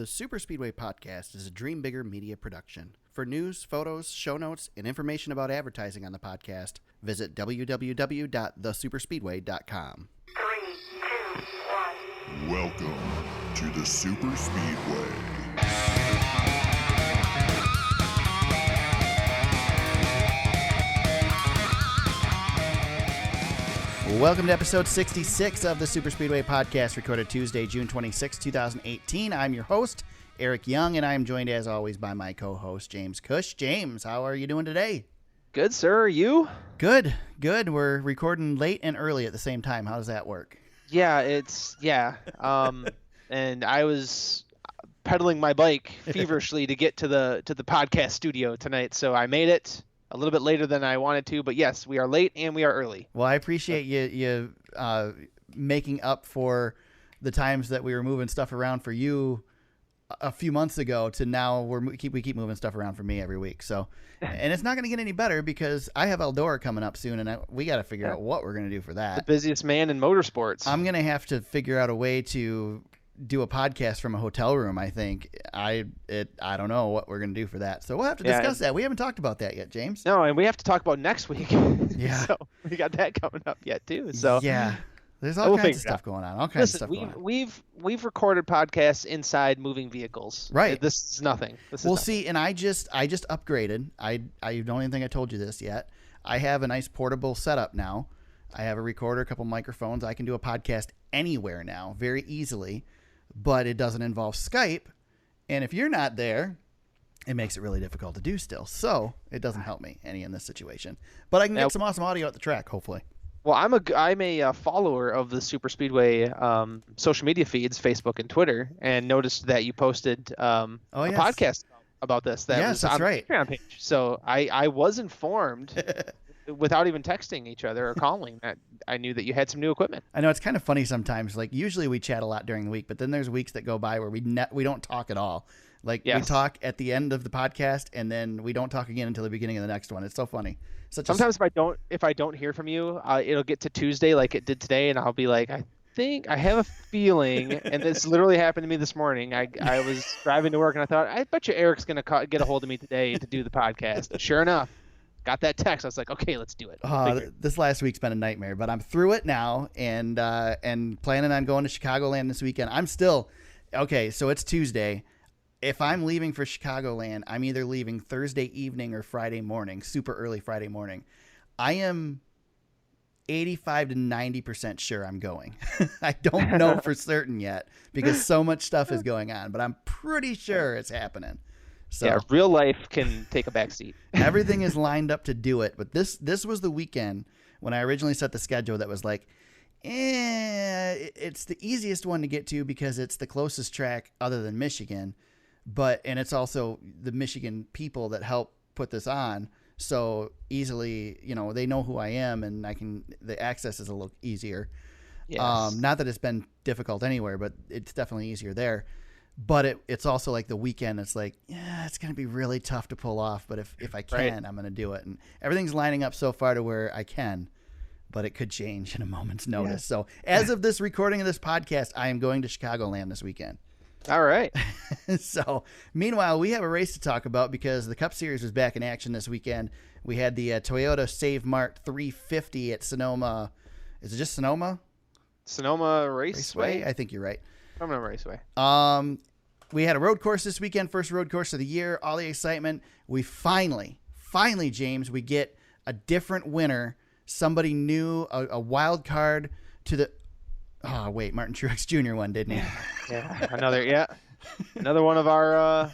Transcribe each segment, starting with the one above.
The Super Speedway Podcast is a Dream Bigger media production. For news, photos, show notes, and information about advertising on the podcast, visit www.thesuperspeedway.com. 3, 2, 1. Welcome to the Super Speedway. Welcome to episode 66 of the Super Speedway Podcast, recorded Tuesday, June 26, 2018. I'm your host, Eric Young, and I am joined, as always, by my co-host, James Cush. James, how are you doing today? Good, sir. You? Good. We're recording late and early at the same time. How does that work? Yeah. And I was pedaling my bike feverishly to get to the podcast studio tonight, so I made it a little bit later than I wanted to, but yes, we are late and we are early. Well, I appreciate you making up for the times that we were moving stuff around for you a few months ago to now we keep moving stuff around for me every week. So, and it's not going to get any better because I have Eldora coming up soon, and we got to figure out what we're going to do for that. The busiest man in motorsports. I'm going to have to figure out a way to do a podcast from a hotel room. I think I don't know what we're going to do for that. So we'll have to discuss that. We haven't talked about that yet, James. No, and we have to talk about next week. Yeah. So we got that coming up yet too. So yeah. There's all kinds of stuff going on. We've recorded podcasts inside moving vehicles. Right. This is nothing. See, and I just upgraded. I don't even think I told you this yet. I have a nice portable setup now. I have a recorder, a couple microphones. I can do a podcast anywhere now, very easily, but it doesn't involve Skype. And if you're not there, it makes it really difficult to do still. So it doesn't help me any in this situation. But I can get some awesome audio at the track, hopefully. Well, I'm a follower of the Super Speedway social media feeds, Facebook and Twitter, and noticed that you posted a podcast about this. Yes, that's right. Patreon page. So I was informed without even texting each other or calling that I knew that you had some new equipment. I know it's kind of funny sometimes. Like usually we chat a lot during the week, but then there's weeks that go by where we don't talk at all. Like we talk at the end of the podcast, and then we don't talk again until the beginning of the next one. It's so funny. Sometimes if I don't hear from you, it'll get to Tuesday like it did today, and I'll be like, I have a feeling, and this literally happened to me this morning. I was driving to work, and I thought, I bet you Eric's gonna get a hold of me today to do the podcast. Sure enough, got that text. I was like, okay, let's do it. This last week's been a nightmare, but I'm through it now, and planning on going to Chicagoland this weekend. I'm still okay. So it's Tuesday. If I'm leaving for Chicagoland, I'm either leaving Thursday evening or Friday morning, super early Friday morning. I am 85 to 90% sure I'm going. I don't know for certain yet because so much stuff is going on, but I'm pretty sure it's happening. So yeah, real life can take a backseat. Everything is lined up to do it, but this was the weekend when I originally set the schedule that was like, it's the easiest one to get to because it's the closest track other than Michigan. And it's also the Michigan people that help put this on. So easily, they know who I am, and the access is a little easier. Yes. Not that it's been difficult anywhere, but it's definitely easier there. But it's also like the weekend. It's like, it's going to be really tough to pull off. But if I can, I'm going to do it. And everything's lining up so far to where I can, but it could change in a moment's notice. Yeah. So as of this recording of this podcast, I am going to Chicagoland this weekend. All right. So, meanwhile, we have a race to talk about because the Cup Series was back in action this weekend. We had the Toyota Save Mart 350 at Sonoma. Is it just Sonoma? Sonoma Raceway? I think you're right. Sonoma Raceway. We had a road course this weekend, first road course of the year, all the excitement. We finally, James, we get a different winner, somebody new, a wild card to the... Oh, wait, Martin Truex Jr. won, didn't he? Yeah, another one of our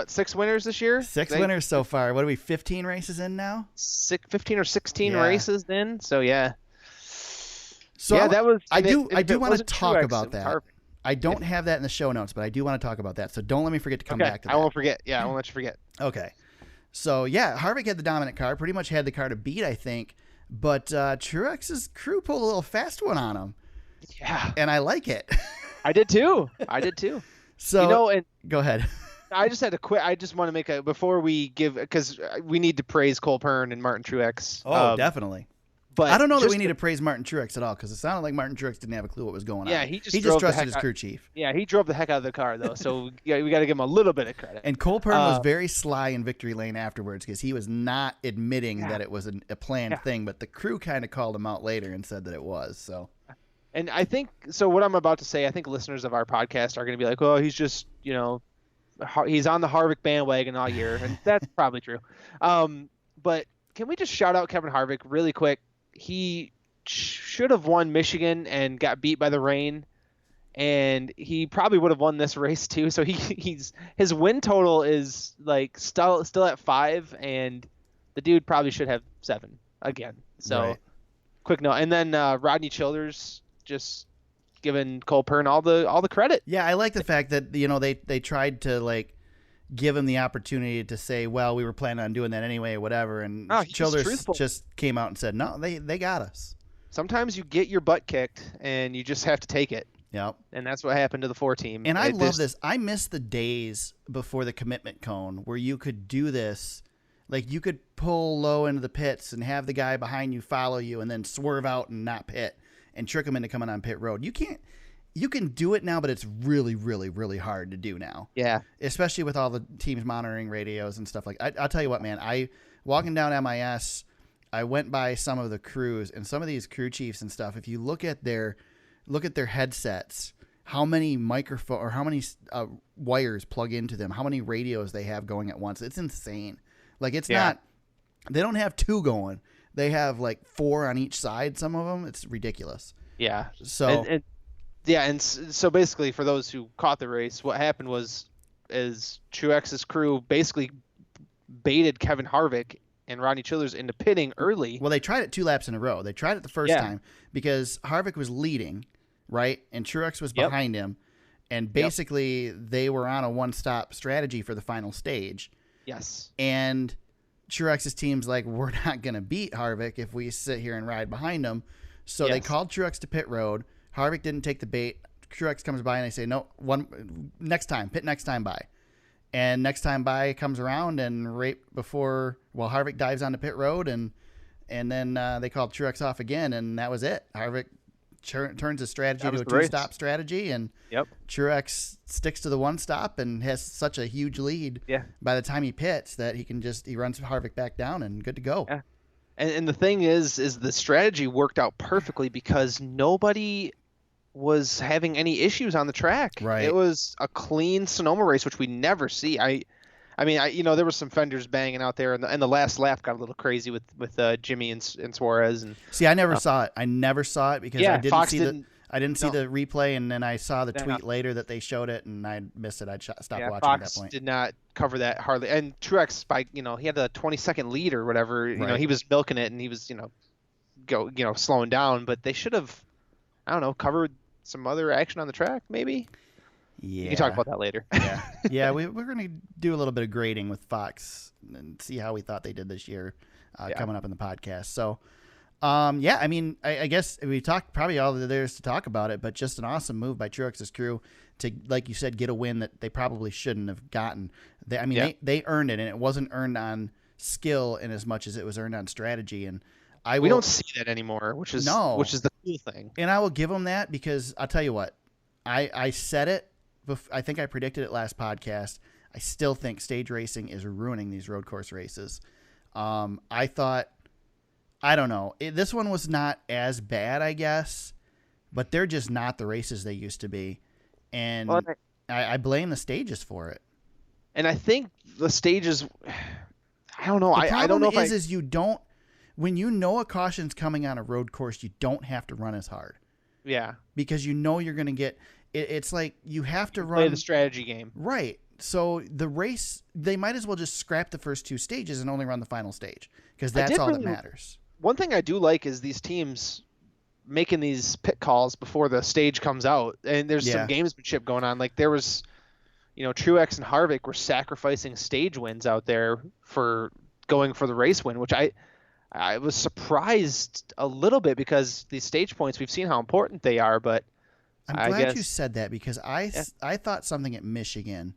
6 winners this year? 6 winners so far. What are we, 15 races in now? 15 or 16 races in, so yeah. So yeah, that was... I do want to talk Truex, about that. Harvick. I don't have that in the show notes, but I do want to talk about that, so don't let me forget to come back to that. I won't forget. Yeah, I won't let you forget. Okay. So, yeah, Harvick had the dominant car, pretty much had the car to beat, I think, but Truex's crew pulled a little fast one on him. Yeah. And I like it. I did too. So, go ahead. I just had to quit. I just want to make before we give, because we need to praise Cole Pearn and Martin Truex. Oh, definitely. But I don't know that we need to praise Martin Truex at all, because it sounded like Martin Truex didn't have a clue what was going on. Yeah, he just trusted his crew chief. Yeah, he drove the heck out of the car though, so we got to give him a little bit of credit. And Cole Pern was very sly in victory lane afterwards, because he was not admitting that it was a planned thing, but the crew kind of called him out later and said that it was. So, and I think so. What I'm about to say, I think listeners of our podcast are going to be like, "Oh, he's just he's on the Harvick bandwagon all year," and that's probably true. But can we just shout out Kevin Harvick really quick? He should have won Michigan and got beat by the rain, and he probably would have won this race too. So his win total is like still at 5, and the dude probably should have 7 again. So quick note. And then Rodney Childers just giving Cole Pern all the credit. Yeah, I like the fact that they tried to like give him the opportunity to say, well, we were planning on doing that anyway, whatever. And Childers just came out and said, no, they got us. Sometimes you get your butt kicked and you just have to take it. Yep. And that's what happened to the 4 team. And I love this. I miss the days before the commitment cone where you could do this. Like you could pull low into the pits and have the guy behind you follow you and then swerve out and not pit and trick him into coming on pit road. You can do it now, but it's really, really, really hard to do now. Yeah. Especially with all the teams monitoring radios and stuff like that. I'll tell you what, man, walking down MIS, I went by some of the crews and some of these crew chiefs and stuff. If you look at their headsets, how many microphone or how many wires plug into them, how many radios they have going at once. It's insane. Like it's not, they don't have 2 going. They have like 4 on each side. Some of them, it's ridiculous. Yeah. So, and so basically for those who caught the race, what happened is Truex's crew basically baited Kevin Harvick and Rodney Childers into pitting early. Well, they tried it 2 laps in a row. They tried it the first time because Harvick was leading, right? And Truex was behind him. And basically they were on a one-stop strategy for the final stage. Yes. And Truex's team's like, we're not going to beat Harvick if we sit here and ride behind him. So they called Truex to pit road. Harvick didn't take the bait. Truex comes by and they say, no, next time, pit next time by. And next time by comes around and right before, Harvick dives onto pit road and then they called Truex off again, and that was it. Harvick turns his strategy to a 2-stop strategy, and Truex sticks to the 1-stop and has such a huge lead by the time he pits that he runs Harvick back down and good to go. Yeah. And the thing is the strategy worked out perfectly because nobody was having any issues on the track. Right. It was a clean Sonoma race, which we never see. I mean, there was some fenders banging out there, and the last lap got a little crazy with Jimmy and Suarez. And see, I never saw it. I never saw it because I didn't see the replay, and then I saw the tweet later that they showed it, and I missed it. I stopped watching Fox at that point. Did not cover that hardly. And Truex, he had a 20-second lead or whatever. He was milking it, and he was slowing down. But they should have, I don't know, covered some other action on the track, maybe. Yeah. You can talk about that later. Yeah, we're going to do a little bit of grading with Fox and see how we thought they did this year coming up in the podcast. So, I mean, I guess we talked probably all that there's to talk about it, but just an awesome move by Truex's crew to, like you said, get a win that they probably shouldn't have gotten. They earned it, and it wasn't earned on skill in as much as it was earned on strategy. And we don't see that anymore, which is the cool thing. And I will give them that because I'll tell you what, I said it. I think I predicted it last podcast. I still think stage racing is ruining these road course races. I thought, I don't know, this one was not as bad, I guess, but they're just not the races they used to be. And I blame the stages for it. And I think the stages, I don't know. The I don't know is you don't, when you know a caution's coming on a road course, you don't have to run as hard. Yeah. Because you know you're going to get, it's like you have to play the strategy game. Right. So the race, they might as well just scrap the first 2 stages and only run the final stage because that's all that matters. One thing I do like is these teams making these pit calls before the stage comes out, and there's some gamesmanship going on. Like there was, Truex and Harvick were sacrificing stage wins out there for going for the race win, which I was surprised a little bit because these stage points, we've seen how important they are, but I'm glad you said that because I thought something at Michigan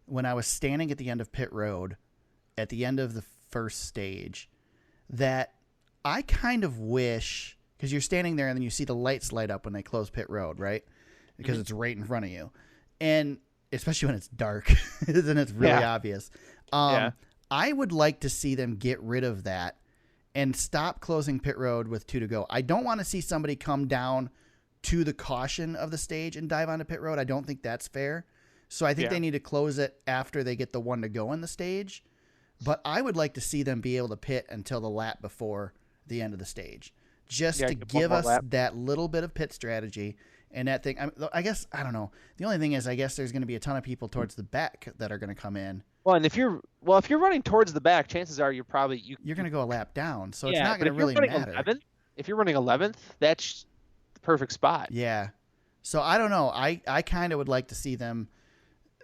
when I was standing at the end of pit road at the end of the first stage that I kind of wish, because you're standing there and then you see the lights light up when they close pit road, right? Because it's right in front of you. And especially when it's dark, then it's really obvious. I would like to see them get rid of that and stop closing pit road with 2 to go. I don't want to see somebody come down to the caution of the stage and dive onto pit road. I don't think that's fair. So I think they need to close it after they get the 1 to go in the stage. But I would like to see them be able to pit until the lap before the end of the stage, just to give us that little bit of pit strategy. And that thing, I guess, I don't know. The only thing is, I guess there's going to be a ton of people towards the back that are going to come in. Well, and if you're running towards the back, chances are you're going to go a lap down, so it's not going to really matter. 11th, if you're running 11th, that's the perfect spot. Yeah. So I don't know. I kind of would like to see them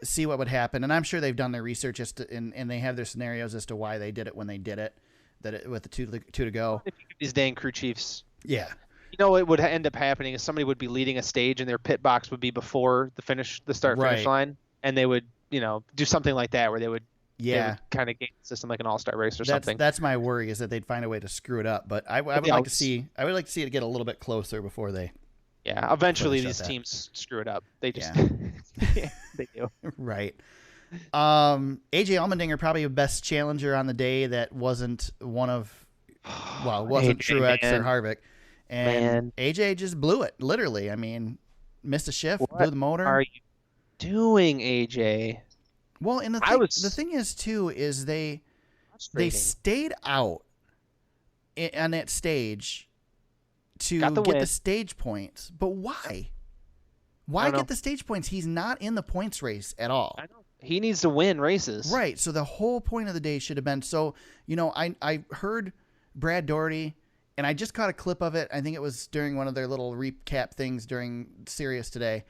see what would happen, and I'm sure they've done their research and they have their scenarios as to why they did it when they did it. With the two to go. If you give these dang crew chiefs. Yeah. You know what would end up happening is somebody would be leading a stage and their pit box would be before the start finish line, and they would do something like that where they would kind of game the system like an all-star race or something. That's my worry, is that they'd find a way to screw it up. But I would like to see it get a little bit closer before they. Yeah, eventually these teams screw it up. They just they do. Right. AJ Allmendinger, probably the best challenger on the day that wasn't wasn't Truex or Harvick. And AJ just blew it, literally. I mean, missed a shift, blew the motor. What are you doing, AJ? Well, and the thing is, too, is they stayed out on that stage to get the stage points. But why? Why get the stage points? He's not in the points race at all. I know. He needs to win races. Right. So the whole point of the day should have been, I heard Brad Doherty, and I just caught a clip of it. I think it was during one of their little recap things during Sirius today.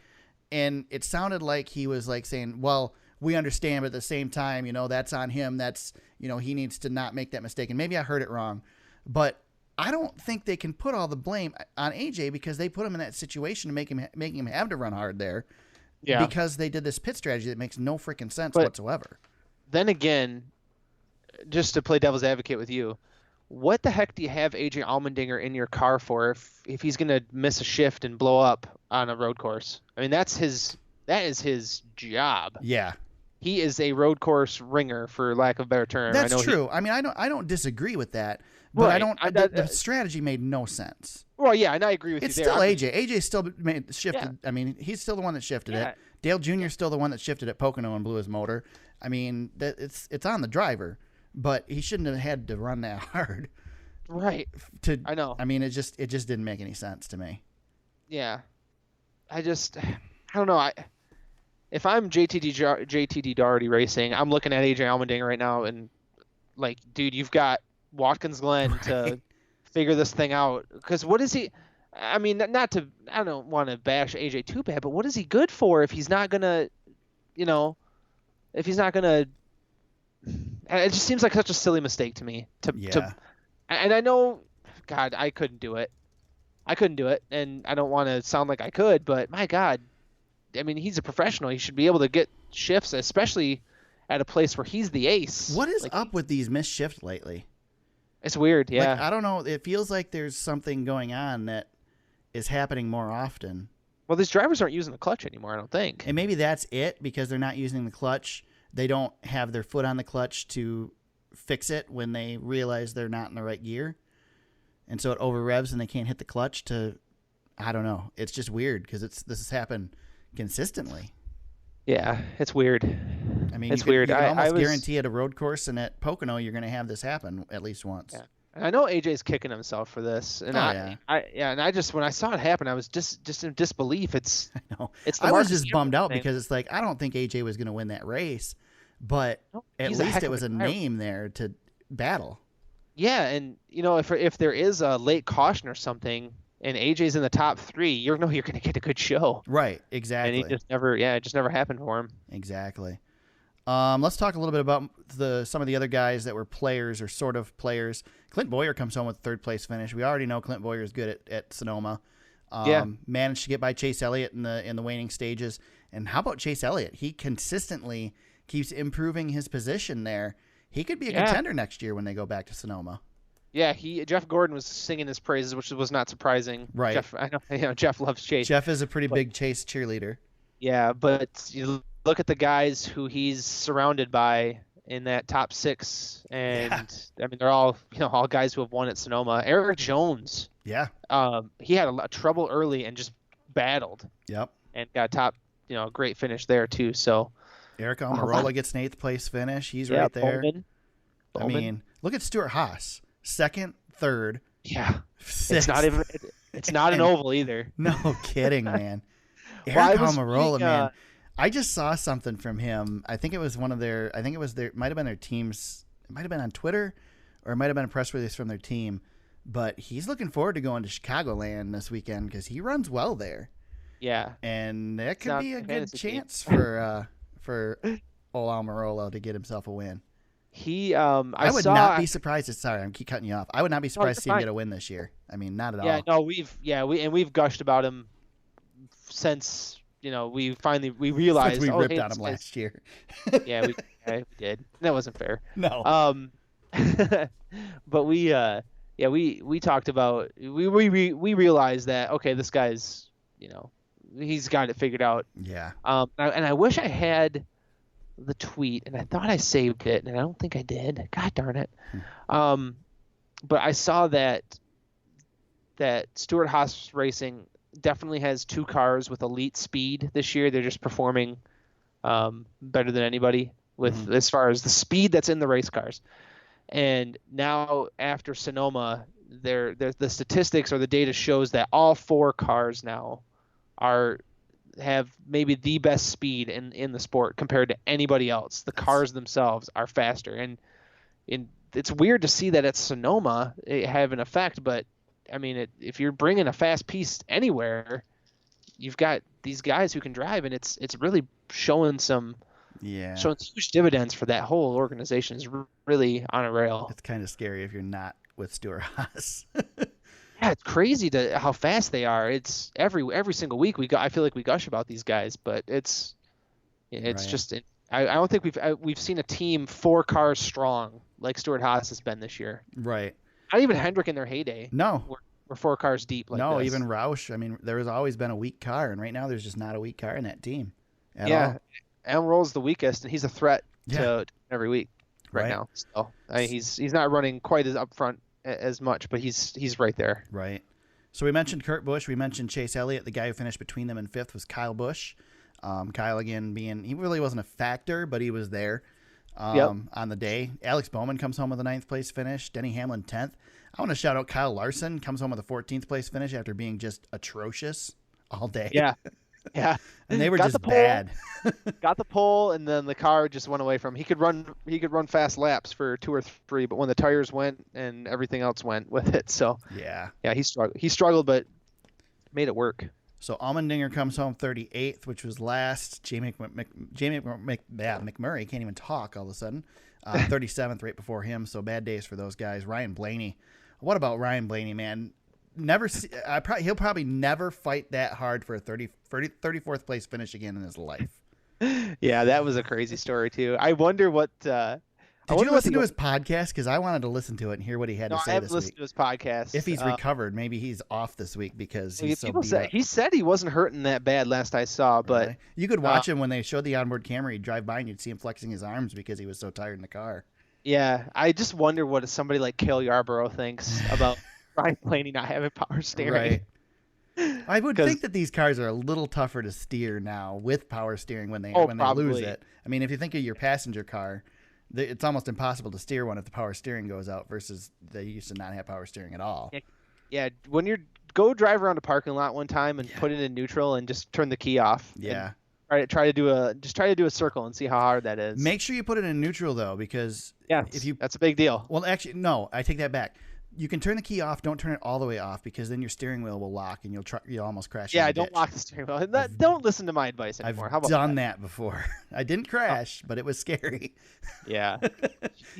And it sounded like he was like saying, well, we understand, but at the same time, that's on him. That's, he needs to not make that mistake. And maybe I heard it wrong, but I don't think they can put all the blame on AJ because they put him in that situation to making him have to run hard there. Yeah. Because they did this pit strategy that makes no freaking sense whatsoever. Then again, just to play devil's advocate with you, what the heck do you have AJ Allmendinger in your car for if he's going to miss a shift and blow up on a road course? I mean, that is his job. Yeah. He is a road course ringer, for lack of a better term. That's true. I mean, I don't disagree with that, but the strategy made no sense. Well, yeah, and I agree with you there. It's still AJ. AJ still shifted. Yeah. I mean, he's still the one that shifted it. Dale Jr. is still the one that shifted at Pocono and blew his motor. I mean, it's on the driver, but he shouldn't have had to run that hard. Right. I know. I mean, it just didn't make any sense to me. Yeah. I don't know. If I'm JTD Doherty Racing, I'm looking at AJ Allmendinger right now and like, dude, you've got Watkins Glen to figure this thing out. Because what is he? I mean, I don't want to bash AJ too bad, but what is he good for if he's not gonna, if he's not gonna? It just seems like such a silly mistake to me. And I know, God, I couldn't do it, and I don't want to sound like I could, but my God, I mean, he's a professional. He should be able to get shifts, especially at a place where he's the ace. What is up with these missed shifts lately? It's weird, yeah. Like, I don't know. It feels like there's something going on that is happening more often. Well, these drivers aren't using the clutch anymore, I don't think. And maybe that's it, because they're not using the clutch. They don't have their foot on the clutch to fix it when they realize they're not in the right gear. And so it over revs and they can't hit the clutch to, I don't know. It's just weird because this has happened consistently. Yeah, it's weird. I mean, it's weird. You can almost guarantee at a road course and at Pocono you're going to have this happen at least once. Yeah. And I know AJ's kicking himself for this, and and I just, when I saw it happen, I was just in disbelief. I know. I was just bummed out because it's like, I don't think AJ was going to win that race, but at least it was a name there to battle. Yeah, and if there is a late caution or something, and AJ's in the top 3, you're going to get a good show. Right, exactly. And it just never happened for him. Exactly. Let's talk a little bit about some of the other guys that were players or sort of players. Clint Boyer comes home with a 3rd place finish. We already know Clint Boyer is good at Sonoma. Managed to get by Chase Elliott in the waning stages. And how about Chase Elliott? He consistently keeps improving his position there. He could be a contender next year when they go back to Sonoma. Yeah, Jeff Gordon was singing his praises, which was not surprising. Right. Jeff, I know, Jeff loves Chase. Jeff is a pretty But- big Chase cheerleader. Yeah, but you look at the guys who he's surrounded by in that top 6, and I mean they're all all guys who have won at Sonoma. Eric Jones, Yeah. he had a lot of trouble early and just battled Yep. and got top, great finish there too. So Eric Almirola gets an 8th place finish. He's right there. Bowman. I mean, look at Stuart Haas, 2nd, 3rd. Yeah, 6th. it's not even. It's not an oval either. No kidding, man. Well, Eric I was Almirola, reading, man. I just saw something from him. I think it was might have been their team's, it might have been on Twitter or it might have been a press release from their team, but he's looking forward to going to Chicagoland this weekend because he runs well there. Yeah. And that could be a good fantasy team. chance for old Almirola to get himself a win. I would saw, not be surprised. Sorry, I'm keep cutting you off. I would not be surprised to see him fine. get a win this year. I mean, not at Yeah, all. no, we've gushed about him since we realized Since we ripped hey, on this him guy's- last year. yeah, we did. That wasn't fair. No. But we talked about we realized that okay, this guy's he's got it figured out. Yeah. And I wish I had the tweet, and I thought I saved it, and I don't think I did. God darn it. But I saw that Stuart Haas Racing definitely has 2 cars with elite speed this year. They're just performing better than anybody with as far as the speed that's in the race cars. And now after Sonoma, the statistics or the data shows that all 4 cars now have maybe the best speed in the sport compared to anybody else. The cars themselves are faster, and it's weird to see that at Sonoma it have an effect. But I mean, if you're bringing a fast piece anywhere, you've got these guys who can drive, and it's really showing huge dividends for that whole organization. Is really on a rail. It's kind of scary if you're not with Stuart Haas. Yeah, it's crazy how fast they are. It's every single week I feel like we gush about these guys, but it's Right. just I don't think we've seen a team 4 cars strong like Stuart Haas has been this year. Right. Not even Hendrick in their heyday. No. We're 4 cars deep. Like No, this. even Roush. I mean, there has always been a weak car, and right now there's just not a weak car in that team at all. Emerald's the weakest, and he's a threat Yeah. to every week right now. So I mean, he's not running quite as upfront as much, but he's right there. Right. So we mentioned Kurt Busch. We mentioned Chase Elliott. The guy who finished between them in 5th was Kyle Busch. Kyle, again, he really wasn't a factor, but he was there on the day. Alex Bowman comes home with a 9th place finish. Denny Hamlin 10th. I want to shout out Kyle Larson. Comes home with a 14th place finish after being just atrocious all day. Yeah. Yeah. And they were Got just the pole. bad. Got the pole, and then the car just went away from him. He could run fast laps for 2 or 3, but when the tires went and everything else went with it, so Yeah. he struggled, but made it work. So Allmendinger comes home 38th, which was last. McMurray can't even talk all of a sudden. 37th right before him, so bad days for those guys. Ryan Blaney. What about Ryan Blaney, man? He'll probably never fight that hard for a 34th place finish again in his life. Yeah, that was a crazy story too. I wonder what. Did you listen to his podcast? Because I wanted to listen to it and hear what he had to say I haven't this listened week. to his podcast. If he's recovered, maybe he's off this week because he's so beat up. He said he wasn't hurting that bad last I saw, but Really? You could watch him when they showed the onboard camera. He'd drive by and you'd see him flexing his arms because he was so tired in the car. yeah, I just wonder what somebody like Cale Yarborough thinks about Ryan Blaney not having power steering. Right. I would think that these cars are a little tougher to steer now with power steering when they lose probably. it. I mean, if you think of your passenger car, it's almost impossible to steer one if the power steering goes out versus they used to not have power steering at all. Yeah, when go drive around a parking lot one time and put it in neutral and just turn the key off. Yeah. Try to do a circle and see how hard that is. Make sure you put it in neutral though, because that's a big deal. Well, actually, no, I take that back. You can turn the key off. Don't turn it all the way off because then your steering wheel will lock and you'll almost crash. Yeah, in the don't ditch. lock the steering wheel. Don't listen to my advice anymore. How I've about done that before. I didn't crash, but it was scary. Yeah.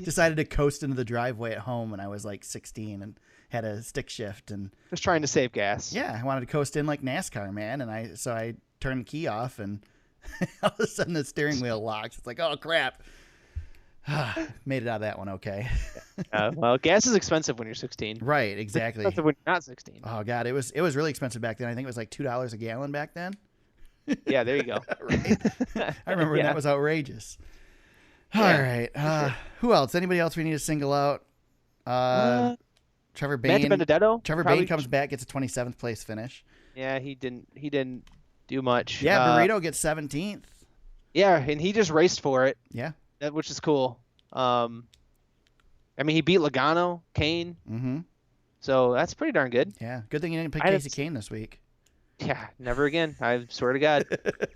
Decided to coast into the driveway at home when I was like 16 and had a stick shift and Just trying to save gas. yeah, I wanted to coast in like NASCAR, man, and I turned the key off and all of a sudden the steering wheel locks. It's like, oh crap. Made it out of that one okay. Well, gas is expensive when you're 16. Right, exactly. Expensive when you're not 16. Oh God, it was really expensive back then. I think it was like $2 a gallon back then. Yeah, there you go. Right. I remember Yeah. that was outrageous. All Yeah, right. Who else? Anybody else we need to single out? Trevor Matt Bain. Benedetto. Trevor probably- Bain comes back, gets a 27th place finish. Yeah, he didn't do much. Yeah, Burrito gets 17th. Yeah, and he just raced for it, Yeah. which is cool. I mean, he beat Logano, Kane, Mm-hmm. so that's pretty darn good. Yeah. Good thing you didn't pick I Casey had- Kane this week. Yeah, never again. I swear to God.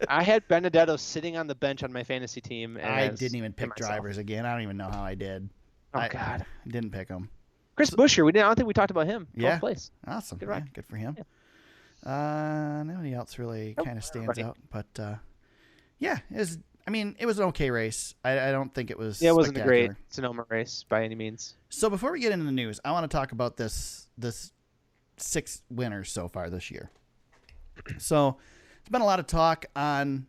I had Benedetto sitting on the bench on my fantasy team. And I was didn't even to pick myself, drivers again. I don't even know how I did. Oh I God, didn't pick him. Chris Buescher. I don't think we talked about him. 12th Yeah. place. Awesome. Good Yeah, ride. good for him. Nobody else really Nope, kind of stands nobody. out, but yeah, it was an okay race. I don't think it was. Yeah, it wasn't a great spectacular. Sonoma race by any means. So before we get into the news, I want to talk about this 6 winners so far this year. So there's been a lot of talk on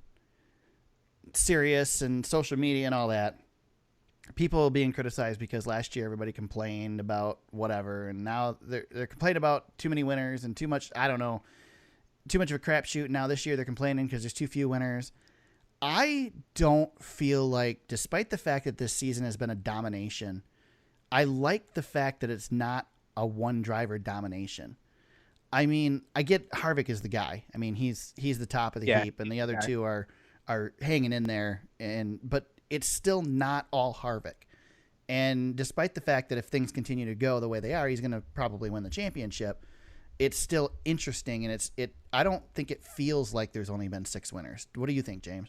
Sirius and social media and all that. People being criticized because last year everybody complained about whatever, and now they're complaining about too many winners and too much. I don't know, too much of a crapshoot. Now this year they're complaining because there's too few winners. I don't feel like, despite the fact that this season has been a domination, I like the fact that it's not a one driver domination. I mean, I get Harvick is the guy. I mean, he's the top of the Yeah, heap, and the other guy. two are hanging in there. But it's still not all Harvick. And despite the fact that if things continue to go the way they are, he's going to probably win the championship. It's still interesting, and I don't think it feels like there's only been 6 winners. What do you think, James?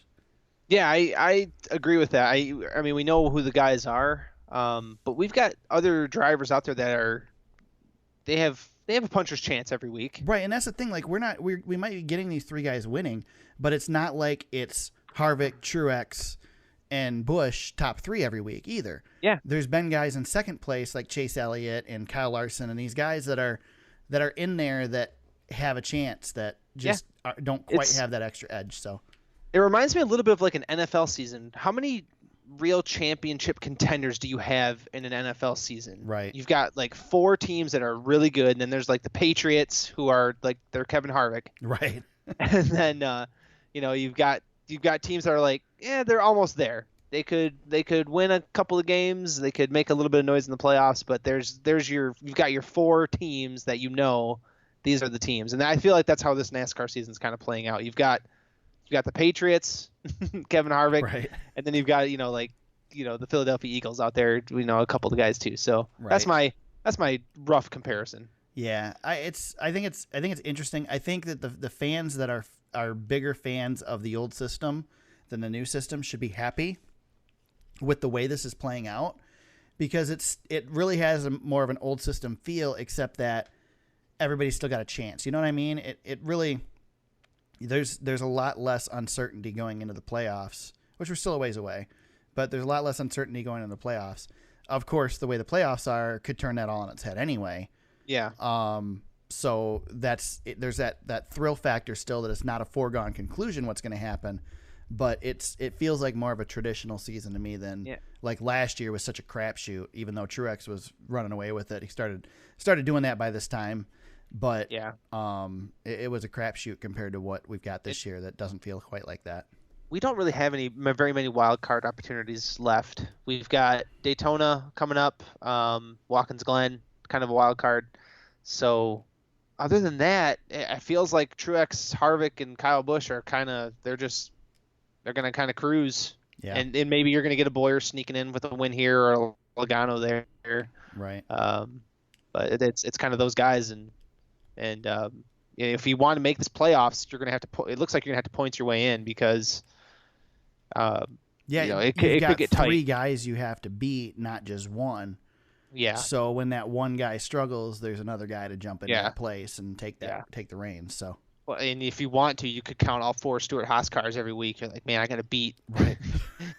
Yeah, I agree with that. I mean, we know who the guys are, but we've got other drivers out there that they have a puncher's chance every week. Right, and that's the thing. Like we might be getting these 3 guys winning, but it's not like it's Harvick, Truex, and Busch top 3 every week either. Yeah. There's been guys in second place like Chase Elliott and Kyle Larson, and these guys that are in there that have a chance that just don't quite have that extra edge. So it reminds me a little bit of like an NFL season. How many real championship contenders do you have in an NFL season? Right. You've got like 4 teams that are really good, and then there's like the Patriots who are like they're Kevin Harvick, right, and then you've got teams that are like they're almost there. They could win a couple of games. They could make a little bit of noise in the playoffs, but you've got your 4 teams that these are the teams, and I feel like that's how this NASCAR season is kind of playing out. You've got the Patriots, Kevin Harvick, right. and then you've got the Philadelphia Eagles out there. A couple of guys too. So that's my rough comparison. Yeah, I think it's interesting. I think that the fans that are bigger fans of the old system than the new system should be happy with the way this is playing out, because it really has more of an old system feel, except that everybody's still got a chance. You know what I mean? It really there's a lot less uncertainty going into the playoffs, which we're still a ways away, but there's a lot less uncertainty going into the playoffs. Of course, the way the playoffs are could turn that all on its head anyway. Yeah. So there's that thrill factor still, that it's not a foregone conclusion what's going to happen, but it feels like more of a traditional season to me than like last year was such a crapshoot. Even though Truex was running away with it, he started doing that by this time, but it was a crapshoot compared to what we've got this year. That doesn't feel quite like that. We don't really have very many wild card opportunities left. We've got Daytona coming up, Watkins Glen, kind of a wild card. So other than that, it feels like Truex, Harvick, and Kyle Busch are they're going to kind of cruise. Yeah. And maybe you're going to get a Boyer sneaking in with a win here, or a Logano there. Right. But it's kind of those guys, and if you want to make this playoffs, you're going to have to. It looks like you're going to have to point your way in, because it you've got could get 3 tight. guys you have to beat, not just one. Yeah. So when that one guy struggles, there's another guy to jump in that place and take the reins. So. Well, and if you want to, you could count all 4 Stuart Haas cars every week. You're like, man, I got to beat. Right.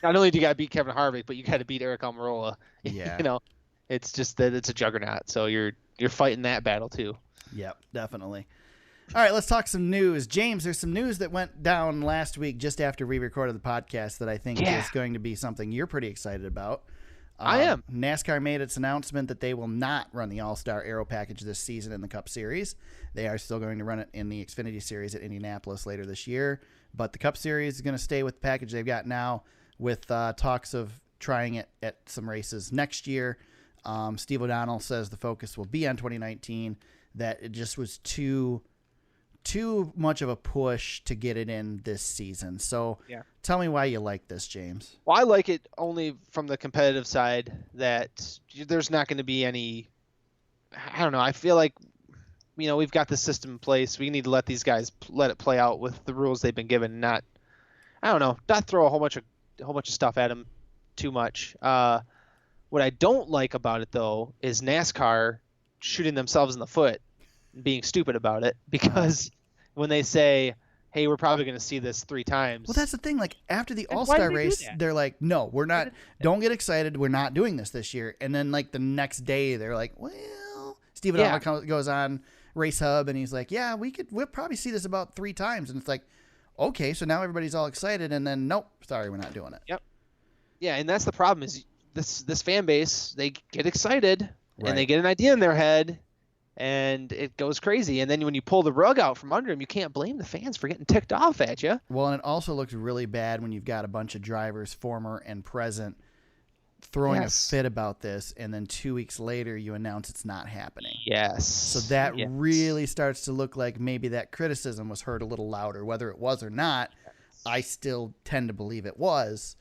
Not only do you got to beat Kevin Harvick, but you got to beat Eric Almirola. Yeah. It's just that it's a juggernaut. So you're fighting that battle too. Yep, definitely. All right, let's talk some news. James, there's some news that went down last week just after we recorded the podcast that I think is going to be something you're pretty excited about. I am. NASCAR made its announcement that they will not run the All-Star Aero package this season in the Cup Series. They are still going to run it in the Xfinity Series at Indianapolis later this year. But the Cup Series is going to stay with the package they've got now, with talks of trying it at some races next year. Steve O'Donnell says the focus will be on 2019, that it just was too much of a push to get it in this season. So tell me why you like this, James. Well, I like it only from the competitive side, that there's not going to be any, I don't know. I feel like, we've got the system in place. We need to let these guys let it play out with the rules they've been given. Not throw a whole bunch of stuff at them too much. What I don't like about it, though, is NASCAR shooting themselves in the foot, being stupid about it, because when they say, hey, we're probably going to see this 3 times. Well, that's the thing. Like, after the All-Star race, they're like, no, we're not. Don't get excited. We're not doing this year. And then, like, the next day, they're like, well, Steven O'Donnell goes on Race Hub, and he's like, yeah, we'll probably see this about 3 times. And it's like, okay, so now everybody's all excited, and then, nope, sorry, we're not doing it. Yep. Yeah, and that's the problem, is this fan base, they get excited, and they get an idea in their head, and it goes crazy. And then when you pull the rug out from under them, you can't blame the fans for getting ticked off at you. Well, and it also looks really bad when you've got a bunch of drivers, former and present, throwing a fit about this, and then 2 weeks later you announce it's not happening. Yes. So that really starts to look like maybe that criticism was heard a little louder. Whether it was or not, I still tend to believe it was.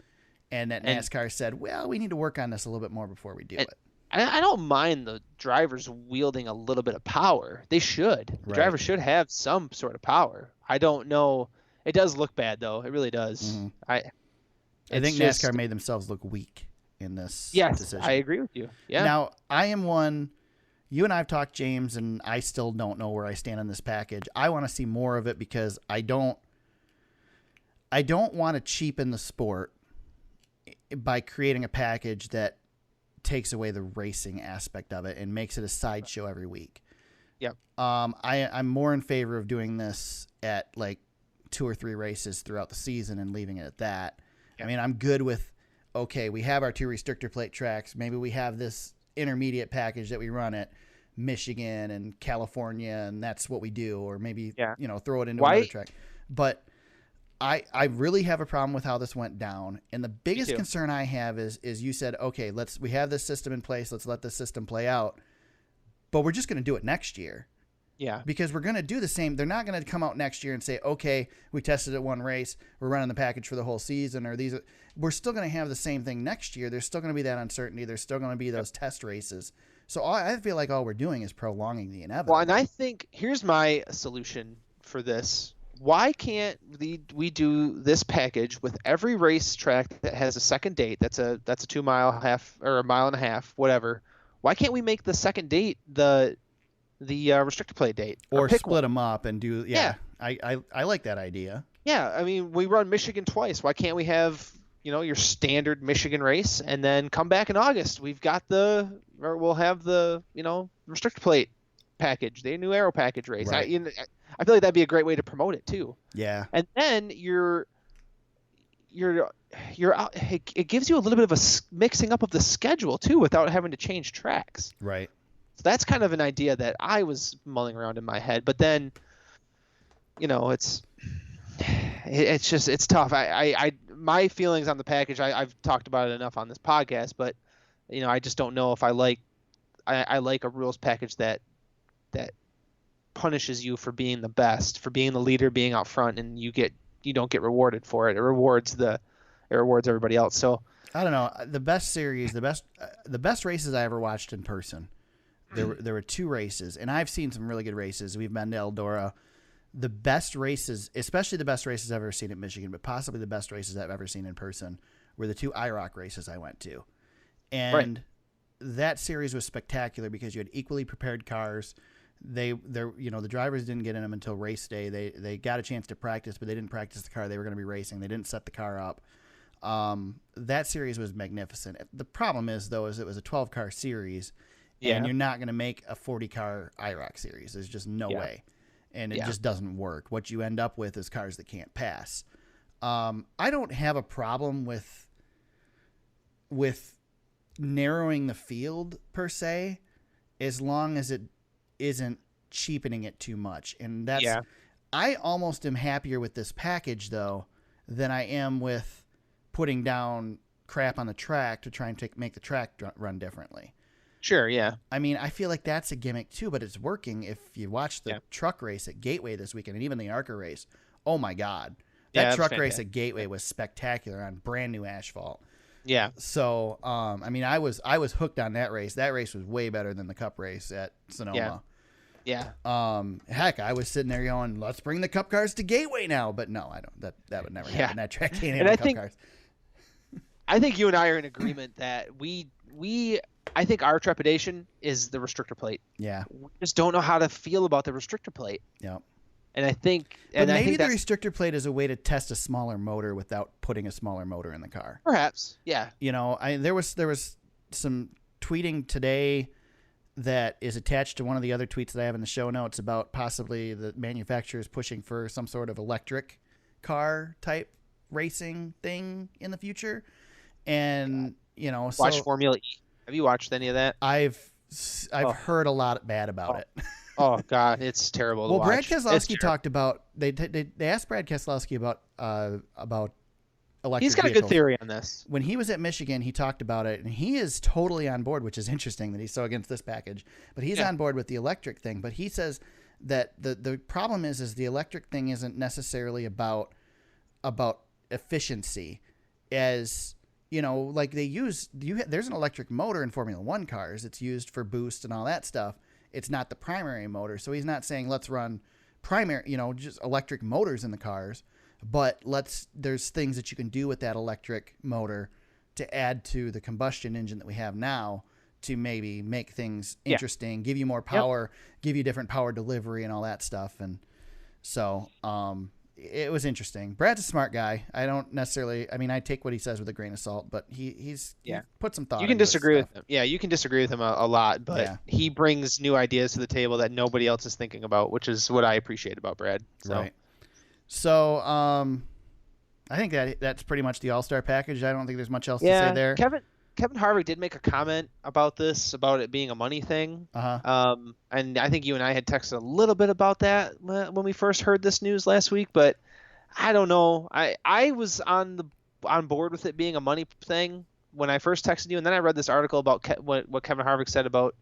And that NASCAR said, well, we need to work on this a little bit more before we do it. I don't mind the drivers wielding a little bit of power. They should. The drivers should have some sort of power. I don't know. It does look bad, though. It really does. Mm-hmm. I think NASCAR made themselves look weak in this decision. I agree with you. Yeah. Now, I am one. You and I have talked, James, and I still don't know where I stand on this package. I want to see more of it, because I don't want to cheapen the sport by creating a package that takes away the racing aspect of it and makes it a sideshow every week. Yep. I'm more in favor of doing this at like 2 or 3 races throughout the season and leaving it at that. Yep. I mean, I'm good with, okay, we have our 2 restrictor plate tracks. Maybe we have this intermediate package that we run at Michigan and California, and that's what we do. Or maybe, throw it into another track. But I really have a problem with how this went down. And the biggest concern I have is you said, okay, we have this system in place. Let's let the system play out. But we're just going to do it next year. Yeah. Because we're going to do the same. They're not going to come out next year and say, okay, we tested it 1 race. We're running the package for the whole season. We're still going to have the same thing next year. There's still going to be that uncertainty. There's still going to be those test races. So I feel like all we're doing is prolonging the inevitable. Well, and I think here's my solution for this. Why can't we do this package with every racetrack that has a second date? That's a 2 mile half or a mile and a half, whatever. Why can't we make the second date the restrictor plate date, or split them up and do? Yeah. I like that idea. Yeah, I mean, we run Michigan twice. Why can't we have your standard Michigan race, and then come back in August? We'll have the restrictor plate package, the new Aero package race. Right. I feel like that'd be a great way to promote it too. Yeah. And then you're it gives you a little bit of a mixing up of the schedule too, without having to change tracks. Right. So that's kind of an idea that I was mulling around in my head, but then, it's tough. My feelings on the package, I've talked about it enough on this podcast, but I just don't know if I like a rules package that punishes you for being the best, for being the leader, being out front, and you don't get rewarded for it. It rewards everybody else. So I don't know. The best series, the best races I ever watched in person. There were 2 races, and I've seen some really good races. We've been to Eldora. The best races, especially the best races I've ever seen at Michigan, but possibly the best races I've ever seen in person, were the 2 IROC races I went to. And that series was spectacular because you had equally prepared cars. The drivers didn't get in them until race day. They got a chance to practice, but they didn't practice the car they were going to be racing. They didn't set the car up. That series was magnificent. The problem is, though, is it was a 12-car series, and you're not going to make a 40-car IROC series. There's just no way, and it just doesn't work. What you end up with is cars that can't pass. I don't have a problem with narrowing the field per se, as long as it isn't cheapening it too much. And that's, I almost am happier with this package though than I am with putting down crap on the track to try and make the track run differently. Sure, yeah. I mean, I feel like that's a gimmick too, but it's working. If you watch the truck race at Gateway this weekend and even the ARCA race, oh my God. That truck race at Gateway was spectacular on brand new asphalt. Yeah. So, I mean, I was hooked on that race. That race was way better than the Cup race at Sonoma. Yeah. Heck, I was sitting there going, let's bring the Cup cars to Gateway now. But no, I don't. That would never happen. That track can't handle Cup cars. I think you and I are in agreement that I think our trepidation is the restrictor plate. Yeah. We just don't know how to feel about the restrictor plate. Yeah. And I think, but maybe the restrictor plate is a way to test a smaller motor without putting a smaller motor in the car. Perhaps, yeah. You know, there was some tweeting today that is attached to one of the other tweets that I have in the show notes about possibly the manufacturers pushing for some sort of electric car type racing thing in the future. And you know, watch Formula E. Have you watched any of that? I've heard a lot bad about it. Oh God, it's terrible. Well, Brad Keselowski talked about they asked Brad Keselowski about electric. He's got vehicles. a good theory on this. When he was at Michigan, he talked about it, and he is totally on board, which is interesting that he's so against this package. But he's on board with the electric thing. But he says that the problem is the electric thing isn't necessarily about efficiency, as you know, like there's an electric motor in Formula One cars. It's used for boost and all that stuff. It's not the primary motor. So he's not saying let's run primary, just electric motors in the cars, but there's things that you can do with that electric motor to add to the combustion engine that we have now to maybe make things interesting, give you more power, give you different power delivery and all that stuff. And so, it was interesting. Brad's a smart guy. I don't necessarily. I mean, I take what he says with a grain of salt, but he put some thought. You can disagree with him. Yeah, you can disagree with him a lot, but he brings new ideas to the table that nobody else is thinking about, which is what I appreciate about Brad. So. Right. So, I think that's pretty much the all-star package. I don't think there's much else to say there. Kevin Harvick did make a comment about it being a money thing. And I think you and I had texted a little bit about that when we first heard this news last week, but I don't know. I was on board with it being a money thing when I first texted you, and then I read this article about what Kevin Harvick said about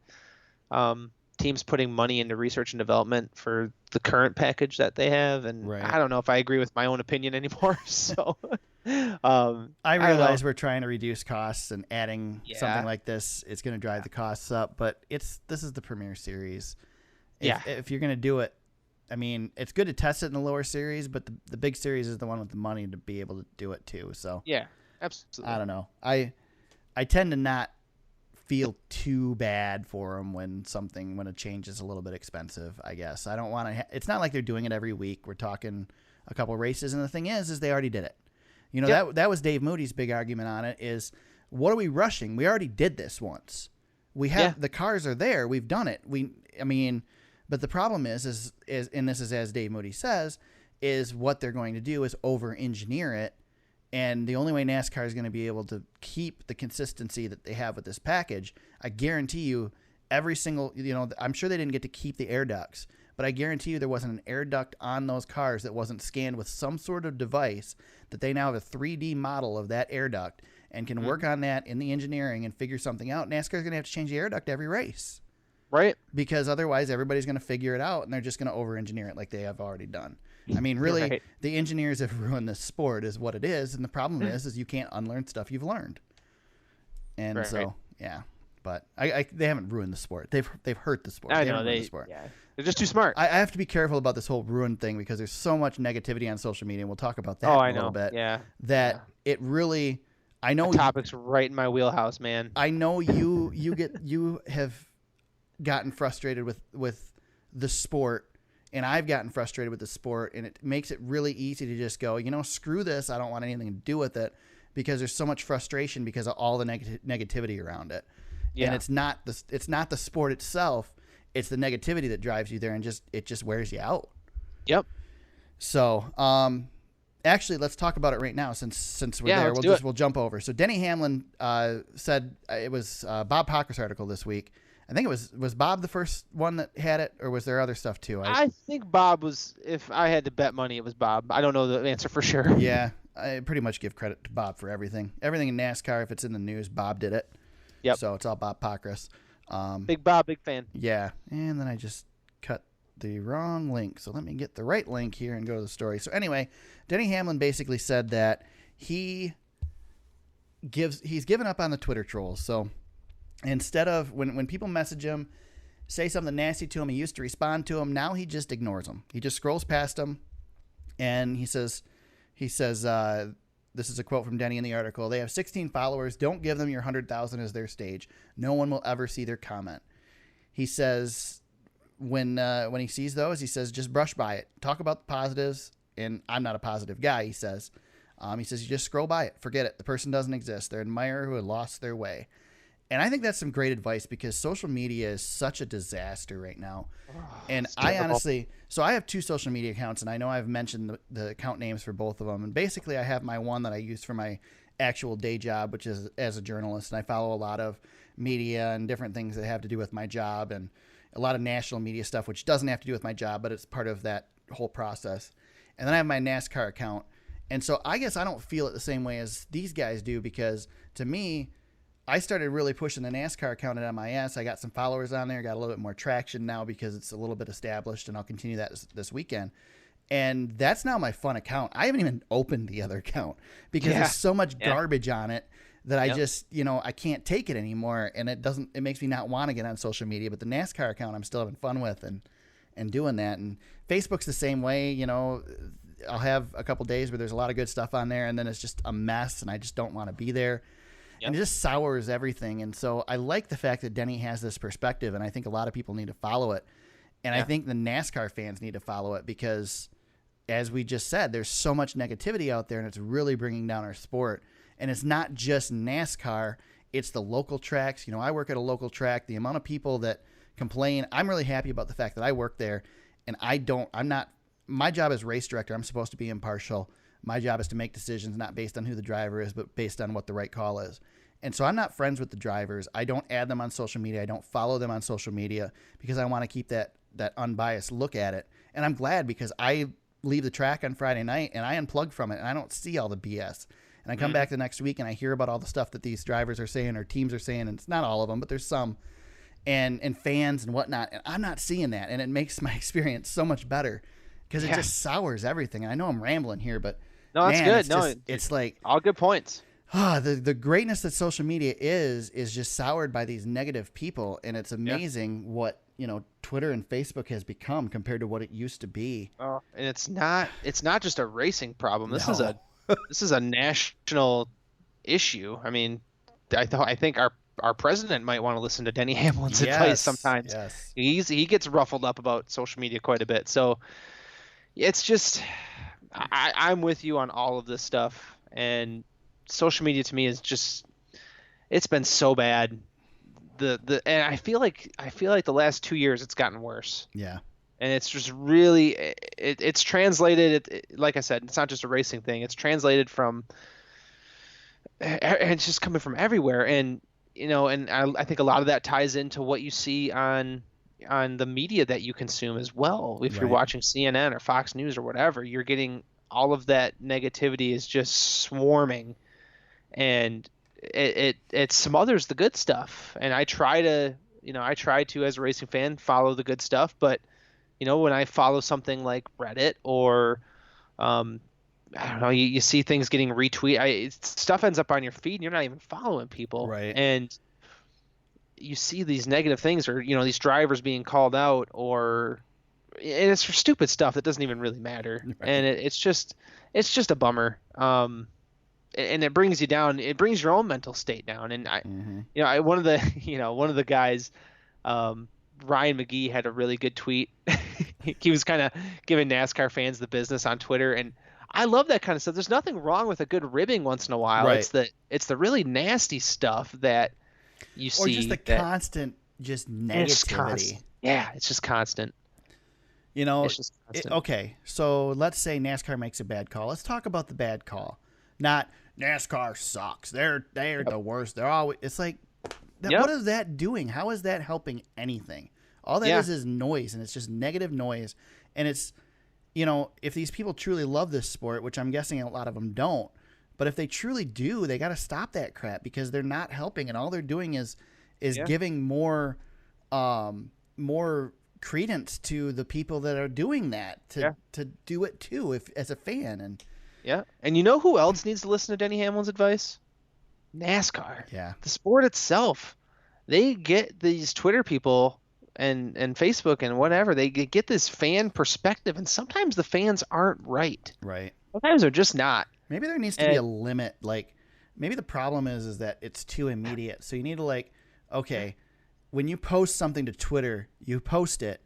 teams putting money into research and development for the current package that they have, and I don't know if I agree with my own opinion anymore. So I realize we're trying to reduce costs, and adding something like this is going to drive the costs up, but this is the Premier Series. If you're going to do it, I mean, it's good to test it in the lower series, but the big series is the one with the money to be able to do it too. So yeah, absolutely. I don't know. I tend to not feel too bad for them when a change is a little bit expensive, I guess. I don't want to it's not like they're doing it every week. We're talking a couple races, and the thing is they already did it. That was Dave Moody's big argument on it is, what are we rushing? We already did this once. We have the cars are there. We've done it. But the problem is and this is as Dave Moody says, is what they're going to do is over-engineer it. And the only way NASCAR is going to be able to keep the consistency that they have with this package, I guarantee you every single, I'm sure they didn't get to keep the air ducts, but I guarantee you there wasn't an air duct on those cars that wasn't scanned with some sort of device that they now have a 3D model of that air duct and can work on that in the engineering and figure something out. NASCAR is going to have to change the air duct every race. Right. Because otherwise everybody's going to figure it out, and they're just going to over-engineer it like they have already done. I mean, really, the engineers have ruined this sport is what it is, and the problem is you can't unlearn stuff you've learned. And but they haven't ruined the sport. They've hurt the sport. I know the sport. Yeah. They're just too smart. I have to be careful about this whole ruin thing because there's so much negativity on social media, and we'll talk about that in a little bit. Yeah. It really, I know the topic's right in my wheelhouse, man. I know you have gotten frustrated with the sport, and I've gotten frustrated with the sport, and it makes it really easy to just go, screw this. I don't want anything to do with it, because there's so much frustration because of all the negativity around it. Yeah. And it's not the sport itself. It's the negativity that drives you there, and it just wears you out. Yep. So, Actually, let's talk about it right now since we're Yeah, there. let's do it. We'll jump over. So Denny Hamlin said it was Bob Pockrass' article this week. I think it was Bob the first one that had it, or was there other stuff too? I think Bob was. If I had to bet money, it was Bob. I don't know the answer for sure. Yeah, I pretty much give credit to Bob for everything. Everything in NASCAR, if it's in the news, Bob did it. Yep. So it's all Bob Pockrass. Big Bob, big fan. Yeah, and then I just cut the wrong link. So let me get the right link here and go to the story. So anyway, Denny Hamlin basically said that he's given up on the Twitter trolls. So instead of when people message him, say something nasty to him, he used to respond to them. Now he just ignores them. He just scrolls past them, and he says, this is a quote from Denny in the article. They have 16 followers. Don't give them your 100,000 as their stage. No one will ever see their comment. He says when he sees those, he says just brush by it. Talk about the positives. And I'm not a positive guy. He says you just scroll by it. Forget it. The person doesn't exist. They're an admirer who had lost their way. And I think that's some great advice because social media is such a disaster right now. And I honestly, so I have 2 social media accounts, and I know I've mentioned the account names for both of them. And basically I have my one that I use for my actual day job, which is as a journalist. And I follow a lot of media and different things that have to do with my job and a lot of national media stuff, which doesn't have to do with my job, but it's part of that whole process. And then I have my NASCAR account. And so I guess I don't feel it the same way as these guys do because to me, I started really pushing the NASCAR account at MIS. I got some followers on there, got a little bit more traction now because it's a little bit established, and I'll continue that this weekend. And that's now my fun account. I haven't even opened the other account because there's so much garbage on it that I just, I can't take it anymore. And it makes me not want to get on social media. But the NASCAR account I'm still having fun with and doing that. And Facebook's the same way. I'll have a couple days where there's a lot of good stuff on there, and then it's just a mess, and I just don't want to be there. Yep. And it just sours everything. And so I like the fact that Denny has this perspective, and I think a lot of people need to follow it. And I think the NASCAR fans need to follow it because, as we just said, there's so much negativity out there, and it's really bringing down our sport. And it's not just NASCAR. It's the local tracks. I work at a local track. The amount of people that complain, I'm really happy about the fact that I work there, and my job as race director, I'm supposed to be impartial. My job is to make decisions not based on who the driver is, but based on what the right call is. And so I'm not friends with the drivers. I don't add them on social media. I don't follow them on social media because I want to keep that unbiased look at it. And I'm glad because I leave the track on Friday night and I unplug from it and I don't see all the BS. And I come back the next week and I hear about all the stuff that these drivers are saying or teams are saying. And it's not all of them, but there's some. And fans and whatnot. And I'm not seeing that. And it makes my experience so much better because it just sours everything. And I know I'm rambling here, but no, that's good. It's like all good points. The greatness that social media is just soured by these negative people, and it's amazing what Twitter and Facebook has become compared to what it used to be. Oh, and it's not just a racing problem. This is a national issue. I mean, I think our president might want to listen to Denny Hamlin's advice sometimes. Yes. He gets ruffled up about social media quite a bit. So it's just I'm with you on all of this stuff, and social media to me is just it's been so bad. And I feel like the last 2 years it's gotten worse. Yeah. And it's just really it's translated. Like I said, it's not just a racing thing. It's translated from, and it's just coming from everywhere. And and I think a lot of that ties into what you see on the media that you consume as well. If you're watching CNN or Fox News or whatever, you're getting all of that negativity is just swarming, and it smothers the good stuff. And I try to as a racing fan follow the good stuff, but when I follow something like Reddit or I don't know, you see things getting retweeted, stuff ends up on your feed and you're not even following people, right? And you see these negative things, or these drivers being called out, and it's for stupid stuff that doesn't even really matter, right. And it's just a bummer. And it brings you down. It brings your own mental state down. And one of the guys, Ryan McGee, had a really good tweet. He was kind of giving NASCAR fans the business on Twitter, and I love that kind of stuff. There's nothing wrong with a good ribbing once in a while. Right. It's the really nasty stuff that you see, or just the constant just negativity. Yeah, it's just constant. You know, It's just constant. okay, so let's say NASCAR makes a bad call. Let's talk about the bad call. Not NASCAR sucks. They're the worst. They're always. It's like, what is that doing? How is that helping anything? All that is noise, and it's just negative noise. And it's, you know, if these people truly love this sport, which I'm guessing a lot of them don't, but if they truly do, they got to stop that crap because they're not helping, and all they're doing is giving more credence to the people that are doing that to do it too, if as a fan. And and you know who else needs to listen to Denny Hamlin's advice? NASCAR. Yeah, the sport itself. They get these Twitter people and Facebook and whatever. They get this fan perspective, and sometimes the fans aren't right. Right. Sometimes they're just not. Maybe there needs to be a limit. Like, maybe the problem is that it's too immediate. So you need to, like, okay, when you post something to Twitter, you post it,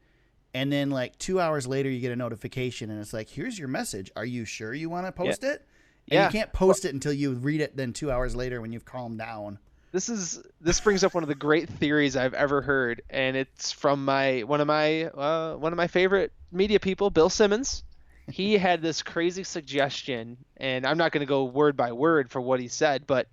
and then like 2 hours later you get a notification, and it's like, here's your message. Are you sure you want to post it? And you can't post it until you read it. Then 2 hours later, when you've calmed down. This brings up one of the great theories I've ever heard, and it's from one of my favorite media people, Bill Simmons. He had this crazy suggestion, and I'm not going to go word by word for what he said, but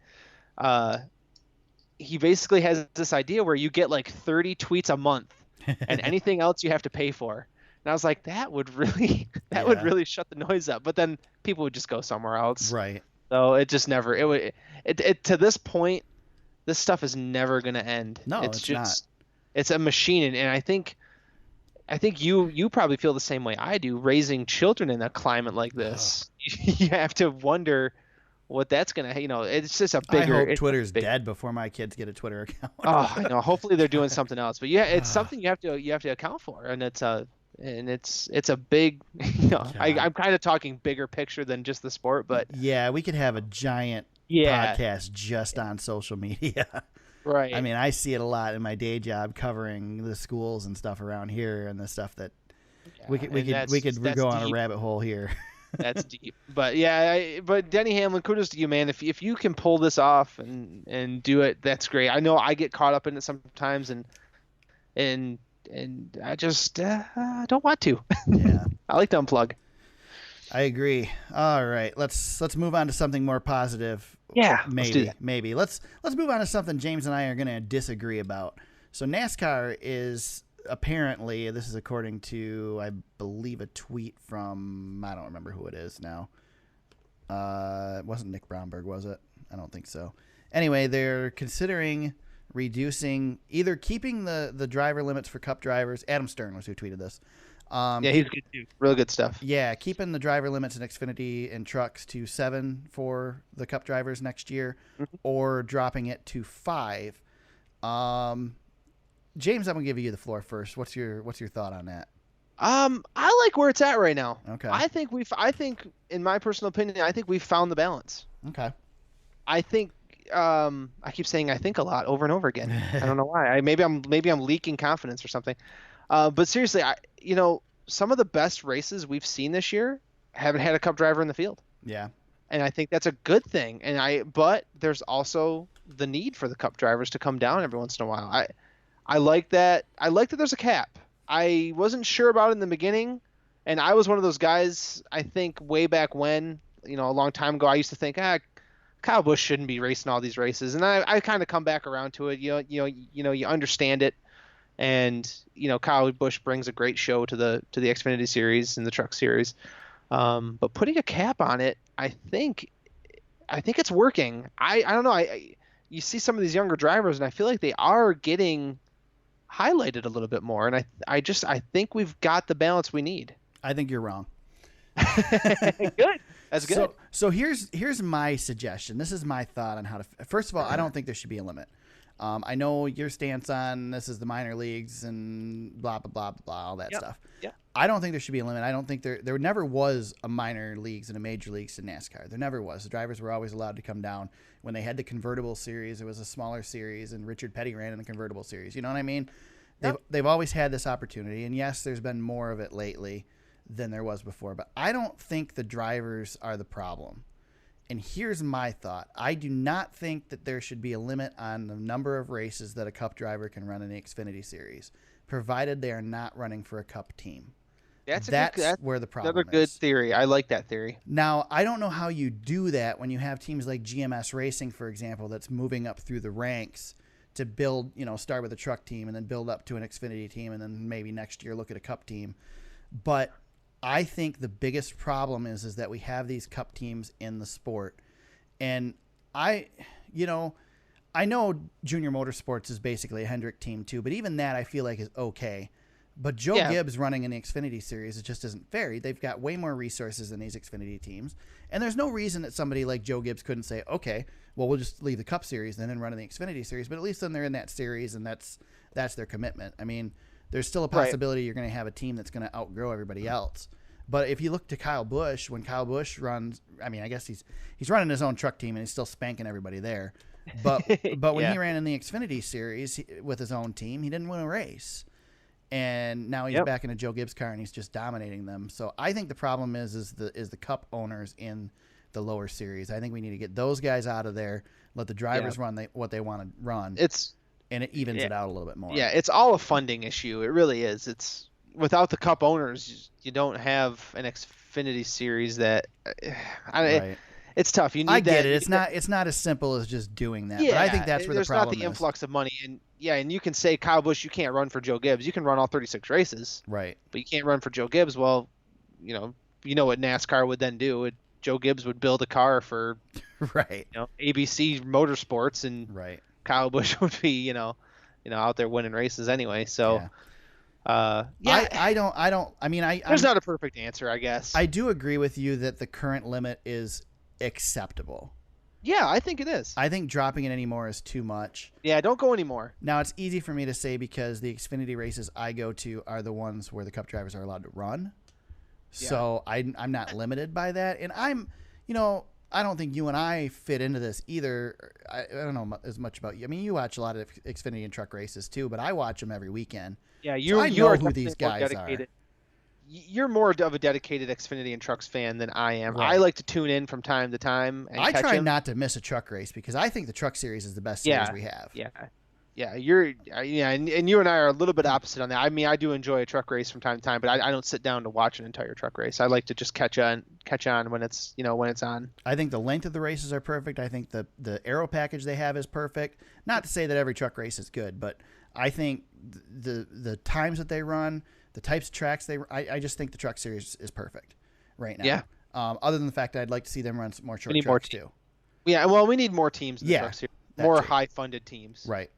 he basically has this idea where you get like 30 tweets a month, and anything else you have to pay for. And I was like, that would really shut the noise up. But then people would just go somewhere else. Right. So it just never. It to this point, this stuff is never going to end. No, it's just not. It's a machine, and I think you probably feel the same way I do. Raising children in a climate like this, you have to wonder what that's gonna. You know, it's just a bigger. I hope Twitter's dead before my kids get a Twitter account. I know. Hopefully they're doing something else, but yeah, it's something you have to account for, and it's a big. You know, I'm kind of talking bigger picture than just the sport, but yeah, we could have a giant podcast just on social media. Right. I mean, I see it a lot in my day job covering the schools and stuff around here, and the stuff that we could go on a rabbit hole here. That's deep. But yeah, but Denny Hamlin, kudos to you, man. If you can pull this off and do it, that's great. I know I get caught up in it sometimes, and I just don't want to. Yeah. I like to unplug. I agree. All right, let's move on to something more positive. Yeah, maybe. Let's move on to something James and I are going to disagree about. So NASCAR is apparently, this is according to, I believe, a tweet from, I don't remember who it is now. It wasn't Nick Brownberg, was it? I don't think so. Anyway, they're considering reducing, either keeping the driver limits for Cup drivers. Adam Stern was who tweeted this. Yeah, he's good too. Real good stuff. Yeah, keeping the driver limits in Xfinity and trucks to 7 for the Cup drivers next year, or dropping it to 5. James, I'm gonna give you the floor first. What's your thought on that? I like where it's at right now. Okay. I think in my personal opinion, I think we've found the balance. Okay. I think I keep saying I think a lot over and over again. I don't know why. Maybe I'm leaking confidence or something. But seriously, some of the best races we've seen this year haven't had a Cup driver in the field. Yeah. And I think that's a good thing. But there's also the need for the Cup drivers to come down every once in a while. I like that. I like that there's a cap. I wasn't sure about it in the beginning, and I was one of those guys, I think way back when, a long time ago, I used to think, Kyle Busch shouldn't be racing all these races. And I kind of come back around to it. You understand it. And Kyle Busch brings a great show to the Xfinity Series and the Truck Series, but putting a cap on it, I think it's working. I don't know. You see some of these younger drivers, and I feel like they are getting highlighted a little bit more. And I think we've got the balance we need. I think you're wrong. Good. That's good. So here's my suggestion. This is my thought on how to. First of all, I don't think there should be a limit. I know your stance on this is the minor leagues and blah, blah, blah, blah, all that stuff. Yeah. I don't think there should be a limit. I don't think there never was a minor leagues and a major leagues in NASCAR. There never was. The drivers were always allowed to come down. When they had the convertible series, it was a smaller series, and Richard Petty ran in the convertible series. You know what I mean? They've always had this opportunity, and yes, there's been more of it lately than there was before, but I don't think the drivers are the problem. And here's my thought. I do not think that there should be a limit on the number of races that a Cup driver can run in the Xfinity Series, provided they are not running for a Cup team. That's where the problem another good is. theory. I like that theory. Now, I don't know how you do that when you have teams like GMS Racing, for example, that's moving up through the ranks to build, start with a truck team and then build up to an Xfinity team and then maybe next year look at a Cup team. But I think the biggest problem is that we have these Cup teams in the sport. And I know Junior Motorsports is basically a Hendrick team too, but even that I feel like is okay. But Joe Gibbs running in the Xfinity series, it just isn't fair. They've got way more resources than these Xfinity teams. And there's no reason that somebody like Joe Gibbs couldn't say, okay, well, we'll just leave the Cup series then and run in the Xfinity series. But at least then they're in that series, and that's their commitment. I mean, there's still a possibility you're going to have a team that's going to outgrow everybody else. But if you look to Kyle Busch, when Kyle Busch runs, I mean, I guess he's running his own truck team and he's still spanking everybody there. But when he ran in the Xfinity series with his own team, he didn't win a race. And now he's back in a Joe Gibbs car and he's just dominating them. So I think the problem is the Cup owners in the lower series. I think we need to get those guys out of there, let the drivers run what they want to run. And it evens it out a little bit more. Yeah, it's all a funding issue. It really is. It's without the Cup owners, you don't have an Xfinity series that it's tough. You need I get it. It's not as simple as just doing that. Yeah, but I think that's where the problem is. There's not the influx of money, and you can say Kyle Busch, you can't run for Joe Gibbs. You can run all 36 races, right? But you can't run for Joe Gibbs. Well, you know what NASCAR would then do. Joe Gibbs would build a car for ABC Motorsports, and Kyle Busch would be out there winning races anyway. So. I mean, there's not a perfect answer, I guess. I do agree with you that the current limit is acceptable. Yeah, I think it is. I think dropping it anymore is too much. Yeah, don't go anymore. Now, it's easy for me to say because the Xfinity races I go to are the ones where the Cup drivers are allowed to run. Yeah. So I'm not limited by that. And I don't think you and I fit into this either. I don't know as much about you. I mean, you watch a lot of Xfinity and truck races too, but I watch them every weekend. Yeah, I know who these guys are. You're more of a dedicated Xfinity and trucks fan than I am. Right. I like to tune in from time to time. And I try not to miss a truck race because I think the truck series is the best series we have. Yeah, and you and I are a little bit opposite on that. I mean, I do enjoy a truck race from time to time, but I don't sit down to watch an entire truck race. I like to just catch on when it's on. I think the length of the races are perfect. I think the aero package they have is perfect. Not to say that every truck race is good, but I think the times that they run, the types of tracks I just think the truck series is perfect right now. Yeah. Other than the fact that I'd like to see them run some more short tracks too. Yeah, well, we need more teams in the truck series. More high-funded teams. Right.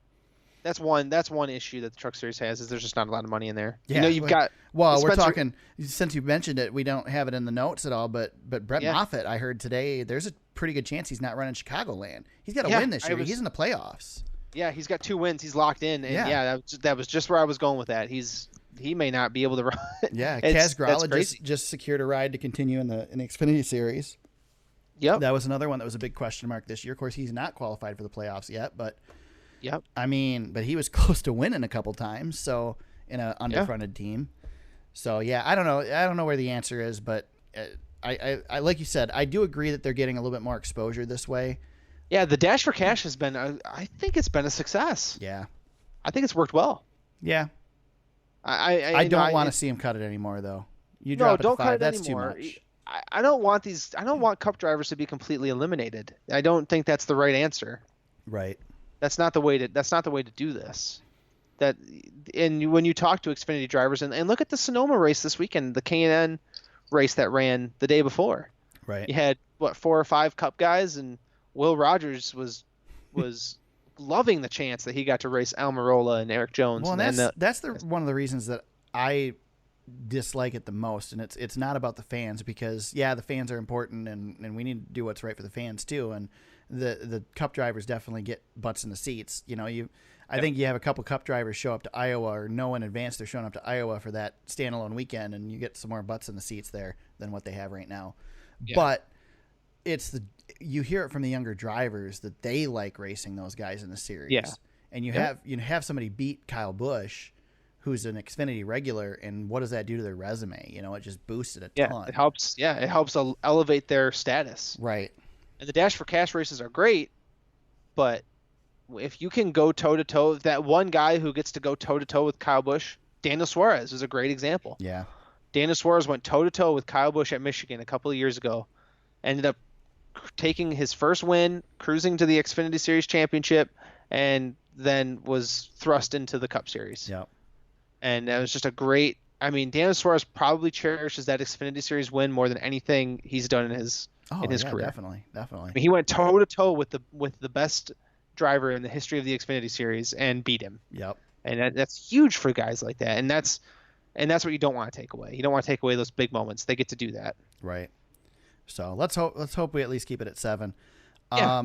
That's one issue that the truck series has is there's just not a lot of money in there. Yeah. You've got. Well, we're talking since you mentioned it, we don't have it in the notes at all. But Brett Moffitt, I heard today, there's a pretty good chance he's not running Chicagoland. He's got to win this year. He's in the playoffs. Yeah, he's got 2 wins. He's locked in, and that was just where I was going with that. He may not be able to run. Yeah, Kaz Grala just secured a ride to continue in the Xfinity series. Yep. That was another one that was a big question mark this year. Of course, he's not qualified for the playoffs yet, but. Yep. I mean, but he was close to winning a couple times, so in an underfronted team. So yeah, I don't know where the answer is, but I like you said, I do agree that they're getting a little bit more exposure this way. Yeah, the Dash for Cash has been I think it's been a success. Yeah. I think it's worked well. Yeah. I don't want to see him cut it anymore though. Don't cut it that's anymore. Too much. I don't want Cup drivers to be completely eliminated. I don't think that's the right answer. Right. That's not the way to do this. And when you talk to Xfinity drivers and look at the Sonoma race this weekend, the K&N race that ran the day before. Right. You had 4 or 5 Cup guys, and Will Rogers was loving the chance that he got to race Almirola and Eric Jones. Well, that's one of the reasons that I dislike it the most, and it's not about the fans because the fans are important and we need to do what's right for the fans too, and the Cup drivers definitely get butts in the seats. I think you have a couple Cup drivers show up to Iowa or know in advance they're showing up to Iowa for that standalone weekend, and you get some more butts in the seats there than what they have right now. Yeah. But you hear it from the younger drivers that they like racing those guys in the series. Yeah. And you have somebody beat Kyle Busch, who's an Xfinity regular, and what does that do to their resume? It just boosts it a ton. It helps. Yeah, it helps elevate their status. Right. And the Dash for Cash races are great, but if you can go toe-to-toe, that one guy who gets to go toe-to-toe with Kyle Busch, Daniel Suarez is a great example. Yeah. Daniel Suarez went toe-to-toe with Kyle Busch at Michigan a couple of years ago. Ended up taking his first win, cruising to the Xfinity Series championship, and then was thrust into the Cup Series. Yep. And that was just a great. I mean, Daniel Suarez probably cherishes that Xfinity Series win more than anything he's done in his career. Definitely. I mean, he went toe-to-toe with the best driver in the history of the Xfinity Series and beat him. Yep. And that's huge for guys like that. And that's what you don't want to take away. You don't want to take away those big moments. They get to do that. Right. So let's hope we at least keep it at 7. Yeah.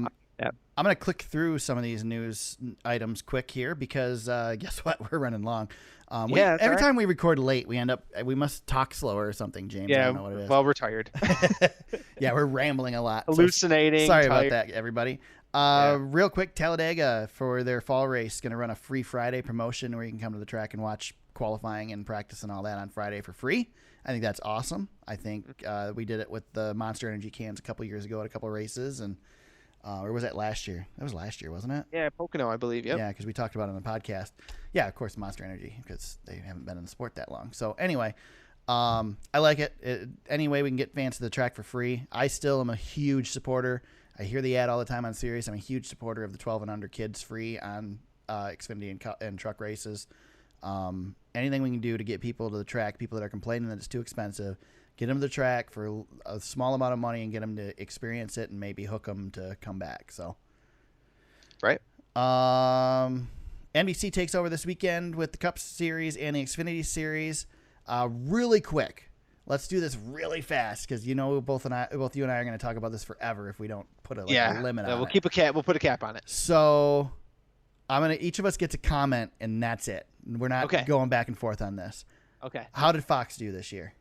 I'm going to click through some of these news items quick here because guess what? We're running long. Every time we record late, we must talk slower or something, James. I don't know what it is. Well, we're tired. Yeah, we're rambling a lot. Hallucinating. So sorry about that, everybody. Real quick, Talladega for their fall race going to run a free Friday promotion where you can come to the track and watch qualifying and practice and all that on Friday for free. I think that's awesome. I think we did it with the Monster Energy cans a couple years ago at a couple of races, and or was that last year? That was last year, wasn't it? Yeah, Pocono, I believe. Yep. Yeah, because we talked about it on the podcast. Yeah, of course, Monster Energy, because they haven't been in the sport that long. So anyway, I like it. Any way we can get fans to the track for free. I still am a huge supporter. I hear the ad all the time on Sirius. I'm a huge supporter of the 12 and under kids free on Xfinity and truck races. Anything we can do to get people to the track, people that are complaining that it's too expensive, get them to the track for a small amount of money and get them to experience it and maybe hook them to come back. So, right. NBC takes over this weekend with the Cup Series and the Xfinity Series. Really quick. Let's do this really fast because both you and I are going to talk about this forever if we don't put a limit on it. We'll keep a cap. We'll put a cap on it. So each of us gets a comment and that's it. We're not going back and forth on this. Okay. How did Fox do this year?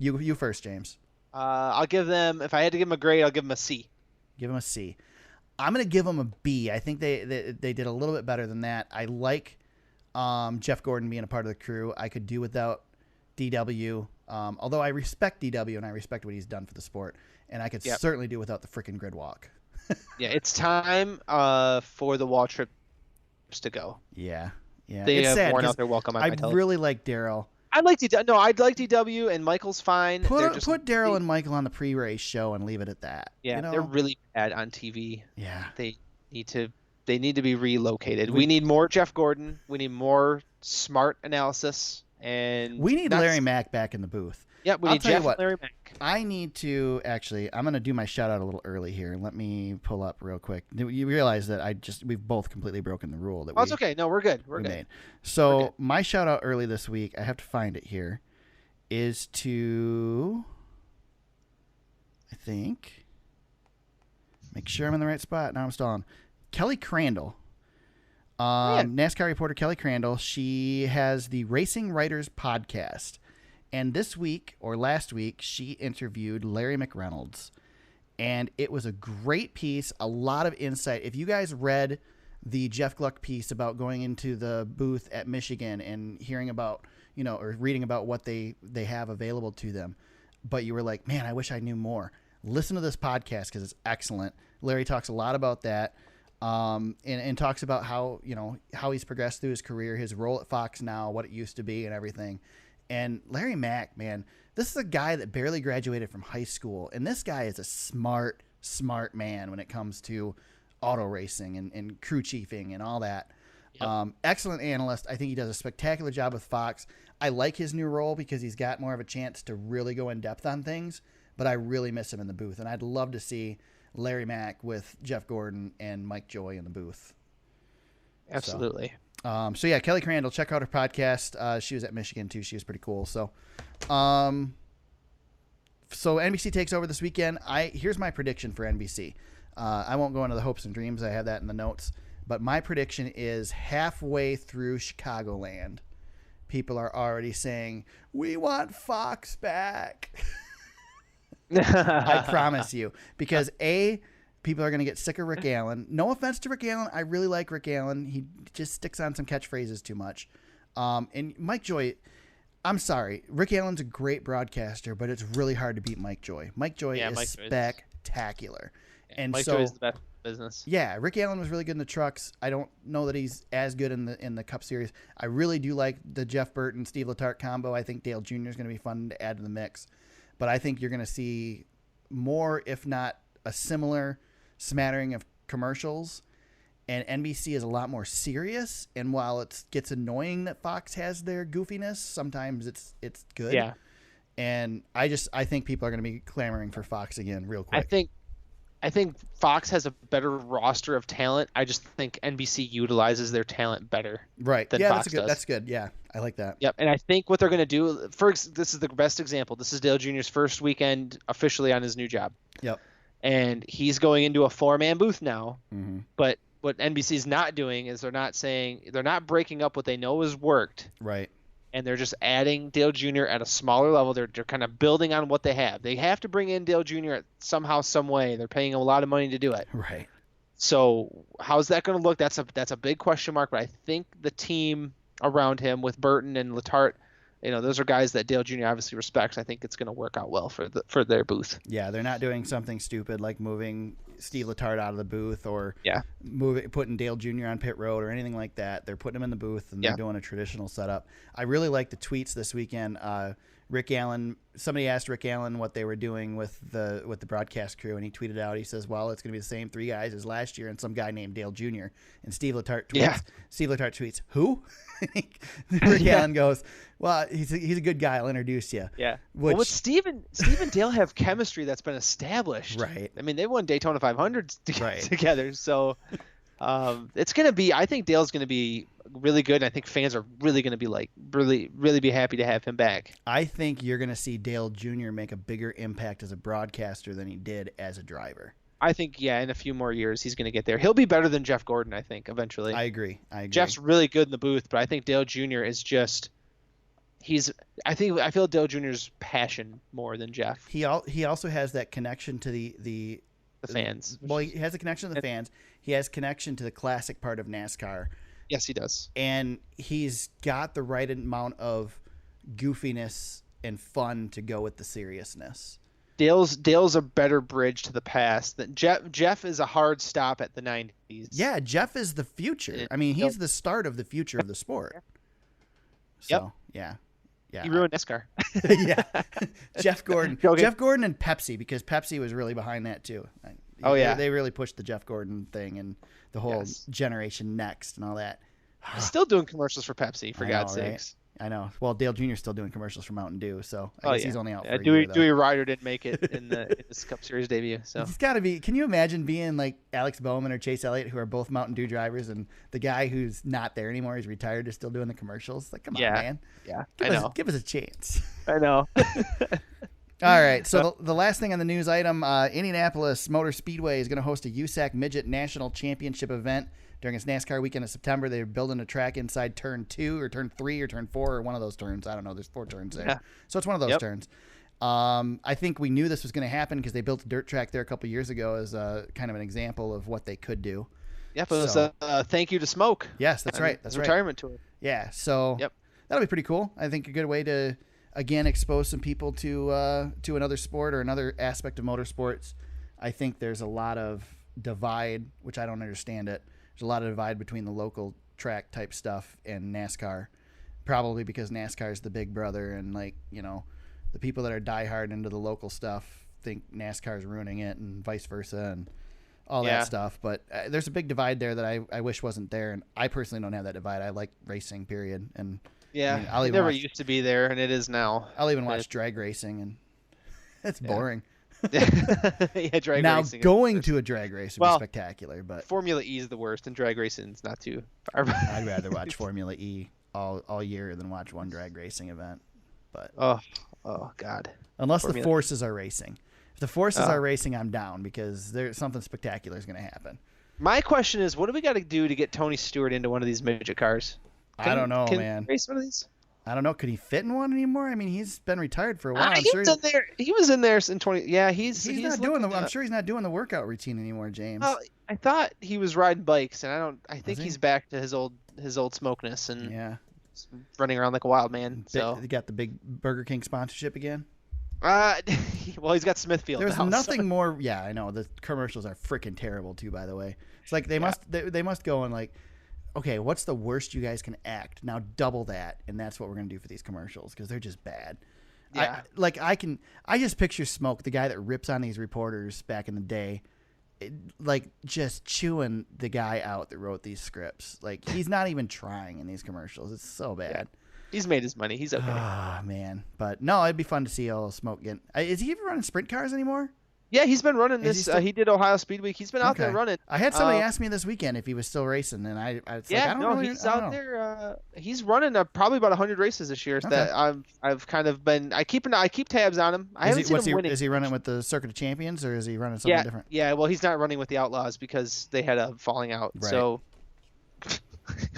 You first, James. I'll give them. If I had to give them a grade, I'll give them a C. Give them a C. I'm going to give them a B. I think they did a little bit better than that. I like Jeff Gordon being a part of the crew. I could do without DW. Although I respect DW and I respect what he's done for the sport, and I could certainly do without the freaking grid walk. Yeah, it's time for the wall trips to go. Yeah. They it's have sad worn out their welcome. I really like Daryl. I'd like DW, and Michael's fine. Put Daryl and Michael on the pre-race show and leave it at that. Yeah, they're really bad on TV. Yeah, they need to be relocated. We need more Jeff Gordon. We need more smart analysis, and we need Larry Mack back in the booth. Yeah, we need Jeff and Larry Mack. I need to I'm going to do my shout out a little early here. Let me pull up real quick. You realize that we've both completely broken the rule that it's okay. No, we're good. We're good. Made. So my shout out early this week, I have to find it here, is to, I think, make sure I'm in the right spot. Now I'm stalling. Kelly Crandall. NASCAR reporter Kelly Crandall. She has the Racing Writers podcast. And this week, or last week, she interviewed Larry McReynolds. And it was a great piece, a lot of insight. If you guys read the Jeff Gluck piece about going into the booth at Michigan and hearing about, or reading about what they have available to them, but you were like, man, I wish I knew more. Listen to this podcast because it's excellent. Larry talks a lot about that. And talks about how he's progressed through his career, his role at Fox now, what it used to be and everything. And Larry Mack, man, this is a guy that barely graduated from high school. And this guy is a smart man when it comes to auto racing and crew chiefing and all that. Yep. Excellent analyst. I think he does a spectacular job with Fox. I like his new role because he's got more of a chance to really go in depth on things. But I really miss him in the booth. And I'd love to see Larry Mack with Jeff Gordon and Mike Joy in the booth. Absolutely. So yeah, Kelly Crandall, check out her podcast. She was at Michigan too. She was pretty cool. So NBC takes over this weekend. Here's my prediction for NBC. I won't go into the hopes and dreams. I have that in the notes. But my prediction is halfway through Chicagoland, people are already saying, we want Fox back. I promise you. Because people are going to get sick of Rick Allen. No offense to Rick Allen. I really like Rick Allen. He just sticks on some catchphrases too much. And Mike Joy, I'm sorry. Rick Allen's a great broadcaster, but it's really hard to beat Mike Joy. Mike Joy is spectacular. And Mike Joy is the best business. Yeah, Rick Allen was really good in the trucks. I don't know that he's as good in the Cup Series. I really do like the Jeff Burton Steve Letarte combo. I think Dale Jr. is going to be fun to add to the mix, but I think you're going to see more, if not a similar smattering of commercials. And NBC is a lot more serious. And while it gets annoying that Fox has their goofiness, sometimes it's good. Yeah. And I think people are going to be clamoring for Fox again real quick. I think Fox has a better roster of talent. I just think NBC utilizes their talent better. Right. Than Yeah, Fox does. That's good. Yeah, I like that. Yep. And I think what they're going to do, this is the best example. This is Dale Jr.'s first weekend officially on his new job. Yep. And he's going into a 4-man booth now. Mm-hmm. But what NBC's not doing is they're not breaking up what they know has worked. Right. And they're just adding Dale Jr. at a smaller level. They're kind of building on what they have. They have to bring in Dale Jr. somehow, some way. They're paying him a lot of money to do it. Right. So how's that going to look? That's a big question mark. But I think the team around him with Burton and Letarte, those are guys that Dale Jr. obviously respects. I think it's going to work out well for their booth. Yeah, they're not doing something stupid like moving Steve Letarte out of the booth or putting Dale Jr. on pit road or anything like that. They're putting him in the booth and they're doing a traditional setup. I really like the tweets this weekend. Rick Allen, somebody asked Rick Allen what they were doing with the broadcast crew, and he tweeted out, he says, well, it's going to be the same 3 guys as last year and some guy named Dale Jr. And Steve Letarte tweets, who? Rick Allen goes, well, he's a good guy. I'll introduce you. Yeah. With Steve and Dale have chemistry that's been established. Right. I mean, they won Daytona 500 right. together. So it's going to be, I think Dale's going to be really good. And I think fans are really going to be really be happy to have him back. I think you're going to see Dale Jr. make a bigger impact as a broadcaster than he did as a driver. I think, in a few more years, he's going to get there. He'll be better than Jeff Gordon, I think, eventually. I agree. Jeff's really good in the booth, but I think Dale Jr. is just I feel Dale Jr.'s passion more than Jeff. He also has that connection to the fans. Well, he has a connection to the fans. He has connection to the classic part of NASCAR. Yes, he does. And he's got the right amount of goofiness and fun to go with the seriousness. Dale's a better bridge to the past. That Jeff is a hard stop at the 90s. Yeah, Jeff is the future. I mean, he's the start of the future of the sport. So, yeah. He ruined NASCAR. Yeah. Jeff Gordon. Jeff Gordon and Pepsi, because Pepsi was really behind that too. They really pushed the Jeff Gordon thing and the whole Generation Next and all that. He's still doing commercials for Pepsi, for God's sakes. I know. Well, Dale Jr. is still doing commercials for Mountain Dew, so I guess he's only out for a year, year, Dewey Ryder didn't make it in this Cup Series debut. So he's got to be. Can you imagine being like Alex Bowman or Chase Elliott, who are both Mountain Dew drivers, and the guy who's not there anymore, he's retired, is still doing the commercials? Like, come on, man. Yeah, Give us a chance. I know. All right, so the last thing on the news item, Indianapolis Motor Speedway is going to host a USAC Midget National Championship event during its NASCAR weekend in September. They're building a track inside Turn 2 or Turn 3 or Turn 4 or one of those turns. I don't know. There's 4 turns there. Yeah. So it's one of those turns. I think we knew this was going to happen because they built a dirt track there a couple years ago as kind of an example of what they could do. Yep, it was a thank you to Smoke. Yes, that's right. That's retirement tour. Yeah, so that'll be pretty cool. I think a good way to, again, expose some people to another sport or another aspect of motorsports. I think there's a lot of divide, which I don't understand it. There's a lot of divide between the local track type stuff and NASCAR, probably because NASCAR is the big brother, and the people that are diehard into the local stuff think NASCAR is ruining it, and vice versa, and all that stuff. But there's a big divide there that I wish wasn't there, and I personally don't have that divide. I like racing, period. And it never used to be there, and it is now. I'll even watch drag racing, and it's boring. Drag now racing. Going to a drag race would be spectacular, but Formula E is the worst, and drag racing is not too far. I'd rather watch Formula E all year than watch one drag racing event. But oh God! Unless the forces are racing. If the forces are racing, I'm down because there's something spectacular is going to happen. My question is, what do we got to do to get Tony Stewart into one of these midget cars? I don't know, can man. He race one of these? I don't know. Could he fit in one anymore? I mean, he's been retired for a while. He was in there in 20. Yeah, he's not doing I'm sure he's not doing the workout routine anymore, James. I thought he was riding bikes, and I think he's back to his old smokeness and running around like a wild man. So he got the big Burger King sponsorship again. Uh, well, he's got Smithfield. There's now, nothing so. more. Yeah, I know the commercials are freaking terrible too. By the way, it's like Yeah. they must go and like, okay, what's the worst you guys can act? Now double that, and that's what we're gonna do for these commercials because they're just bad. Yeah. I just picture Smoke, the guy that rips on these reporters back in the day, like just chewing the guy out that wrote these scripts. Like he's not even trying in these commercials. It's so bad. Yeah. He's made his money. He's okay. Ah, man. But no, it'd be fun to see all Smoke again. Is he even running sprint cars anymore? Yeah, he's been running Is this. he still- He did Ohio Speed Week. He's been out there Okay. running. I had somebody ask me this weekend if he was still racing, and I Yeah, don't no, really, he's I don't out know. there. He's running probably about 100 races this year. Okay. That I've kind of been. I keep tabs on him. I haven't seen him winning. Is he running with the Circuit of Champions, or is he running something different? Yeah. Well, he's not running with the Outlaws because they had a falling out. Right. So,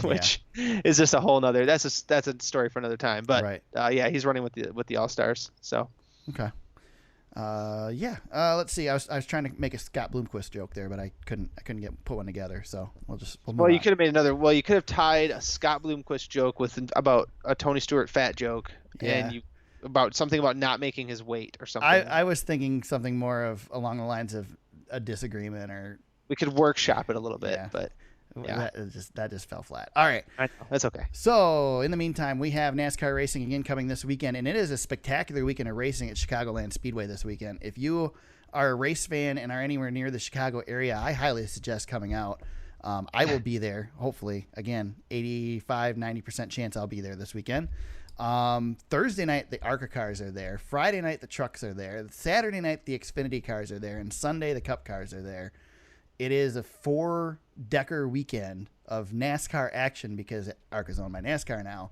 which is just a whole nother. That's a story for another time. But Right. yeah, he's running with the All Stars. So. Okay. Let's see. I was trying to make a Scott Bloomquist joke there, but I couldn't put one together. So we'll move Well, you on. could have made another. Well, you could have tied a Scott Bloomquist joke with about a Tony Stewart fat joke, Yeah. and about something about not making his weight or something. I was thinking something more of along the lines of a disagreement or We could workshop it a little bit, Yeah. but yeah, that just fell flat. All right. I know, that's okay. So in the meantime, we have NASCAR racing again coming this weekend, and it is a spectacular weekend of racing at Chicagoland Speedway this weekend. If you are a race fan and are anywhere near the Chicago area, I highly suggest coming out. I will be there, hopefully. Again, 85-90% chance I'll be there this weekend. Thursday night, the ARCA cars are there. Friday night, the trucks are there. Saturday night, the Xfinity cars are there. And Sunday, the Cup cars are there. It is a 4-decker weekend of NASCAR action because ARCA is owned by NASCAR now.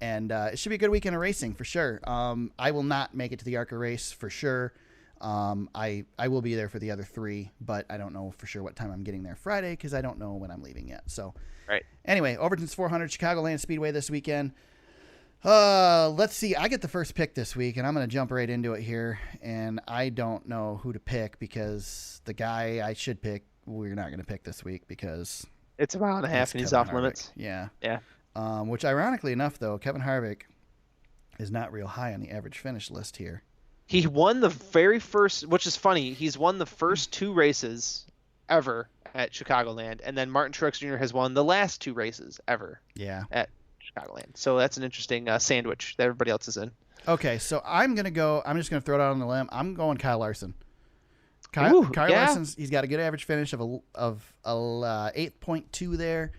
And it should be a good weekend of racing for sure. I will not make it to the ARCA race for sure. I will be there for the other 3, but I don't know for sure what time I'm getting there Friday because I don't know when I'm leaving yet. So Right. Anyway, Overton's 400 Chicagoland Speedway this weekend. Let's see. I get the first pick this week, and I'm going to jump right into it here. And I don't know who to pick because the guy I should pick, we're not going to pick this week because It's a mile and a half, and he's Kevin off Harvick. limits. Yeah. Yeah. Which, ironically enough, though, Kevin Harvick is not real high on the average finish list here. He won the very first, which is funny. He's won the first 2 races ever at Chicagoland, and then Martin Truex Jr. has won the last 2 races ever Yeah. at Chicagoland. So that's an interesting sandwich that everybody else is in. Okay, so I'm just going to throw it out on the limb. I'm going Kyle Larson. Ooh, Kyle yeah. Larson's, he's got a good average finish of 8.2 there.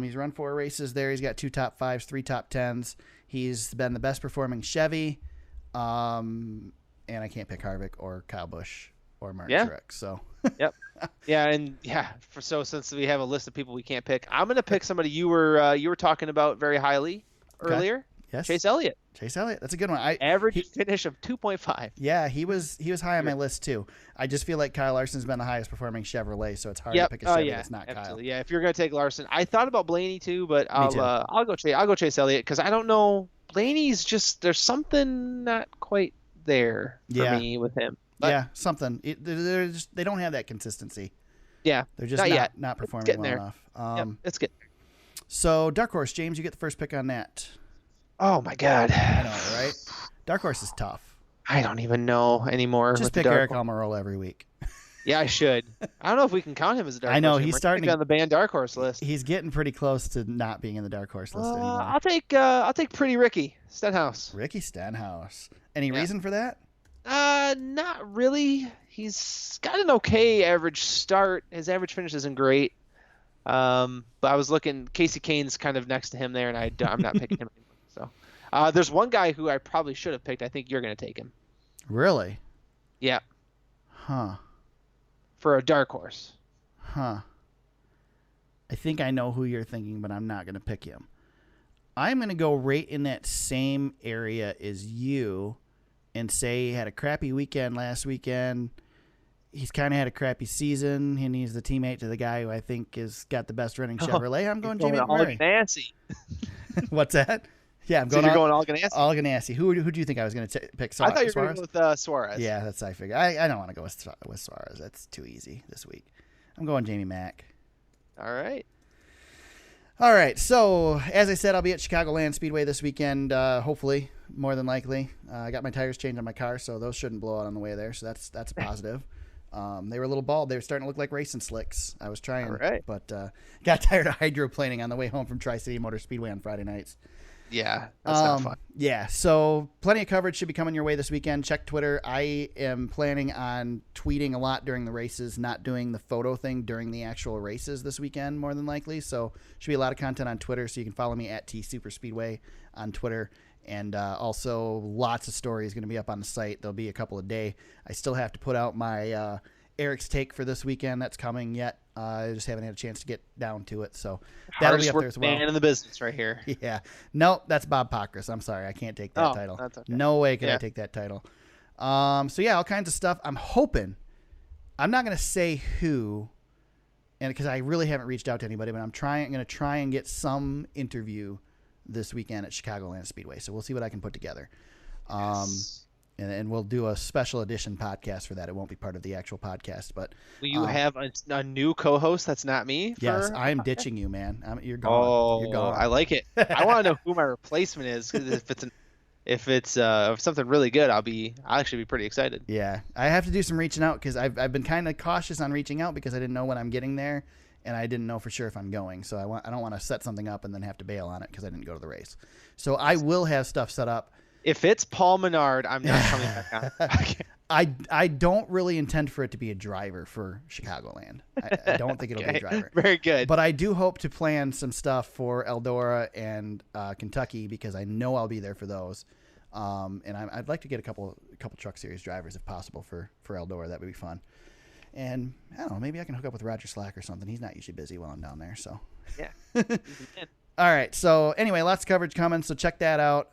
He's run 4 races there. He's got 2 top 5s, 3 top 10s. He's been the best performing Chevy. And I can't pick Harvick or Kyle Busch or Martin Truex. So Yep. Yeah, and so since we have a list of people we can't pick, I'm gonna pick somebody you were talking about very highly earlier. yes, Chase Elliott. Chase Elliott. That's a good one. Average finish of 2.5. Yeah, he was high on my list too. I just feel like Kyle Larson's been the highest performing Chevrolet, so it's hard to pick a Chevy that's not absolutely. Kyle. Yeah, if you're gonna take Larson, I thought about Blaney too, but too. I'll go Chase Elliott because I don't know. Blaney's just there's something not quite there for me with him. But, yeah, something. They don't have that consistency. Yeah, They're just not performing well enough. it's good. So Dark Horse, James, you get the first pick on that. Oh my God. I know, right? Dark Horse is tough. I don't even know anymore. Just with pick the Eric Dark Horse. Almirola every week. Yeah, I should. I don't know if we can count him as a dark horse. I know, anymore. he's He starting might be to- on the banned dark horse list. He's getting pretty close to not being in the Dark Horse list anymore. I'll take Pretty Ricky Stenhouse. Ricky Stenhouse. Any Yeah. reason for that? Not really. He's got an okay average start. His average finish isn't great. But I was looking. Casey Kane's kind of next to him there, and I'm not picking him anymore. So, there's one guy who I probably should have picked. I think you're going to take him. Really? Yeah, Huh. for a dark horse. Huh. I think I know who you're thinking, but I'm not going to pick him. I'm going to go right in that same area as you and say he had a crappy weekend last weekend. He's kind of had a crappy season, and he's the teammate to the guy who I think has got the best running Chevrolet. I'm going Jamie all McMurray. Ganassi. What's that? Yeah, I'm So going you're going all Ganassi. all Ganassi. Who do you think I was going to pick? I thought you were Suarez? going with Suarez. Yeah, that's I figured. I don't want to go with Suarez. That's too easy this week. I'm going Jamie Mack. All right. All right. So as I said, I'll be at Chicagoland Speedway this weekend. Hopefully, more than likely. I got my tires changed on my car, so those shouldn't blow out on the way there. So that's a positive. They were a little bald. They were starting to look like racing slicks. I was trying, but got tired of hydroplaning on the way home from Tri-City Motor Speedway on Friday nights. Yeah, that's not fun. Yeah, so plenty of coverage should be coming your way this weekend. Check Twitter. I am planning on tweeting a lot during the races, not doing the photo thing during the actual races this weekend, more than likely. So should be a lot of content on Twitter, so you can follow me at TSuperspeedway on Twitter. And also lots of stories going to be up on the site. There'll be a couple a day. I still have to put out my Eric's take for this weekend. That's coming yet. I just haven't had a chance to get down to it. So that'll be up there as well. Man in the business right here. Yeah. No, that's Bob Pockris. I'm sorry. I can't take that title. That's okay. No way can I take that title. So yeah, all kinds of stuff. I'm hoping. I'm not going to say who, and because I really haven't reached out to anybody, but I'm going to try and get some interview this weekend at Chicagoland Speedway. So we'll see what I can put together. Yes. And we'll do a special edition podcast for that. It won't be part of the actual podcast, but will you have a new co-host that's not me? Yes, I'm ditching you, man. You're gone. Oh, you're gone. I like it. I want to know who my replacement is, because if it's something really good, I'll actually be pretty excited. Yeah, I have to do some reaching out, because I've been kind of cautious on reaching out because I didn't know when I'm getting there, and I didn't know for sure if I'm going. So I don't want to set something up and then have to bail on it because I didn't go to the race. So I will have stuff set up. If it's Paul Menard, I'm not coming back on. I don't really intend for it to be a driver for Chicagoland. I don't think it'll be a driver. Very good. But I do hope to plan some stuff for Eldora and Kentucky, because I know I'll be there for those. And I'd like to get a couple Truck Series drivers if possible for Eldora. That would be fun. And I don't know, maybe I can hook up with Roger Slack or something. He's not usually busy while I'm down there. So yeah. All right. So anyway, lots of coverage coming. So check that out.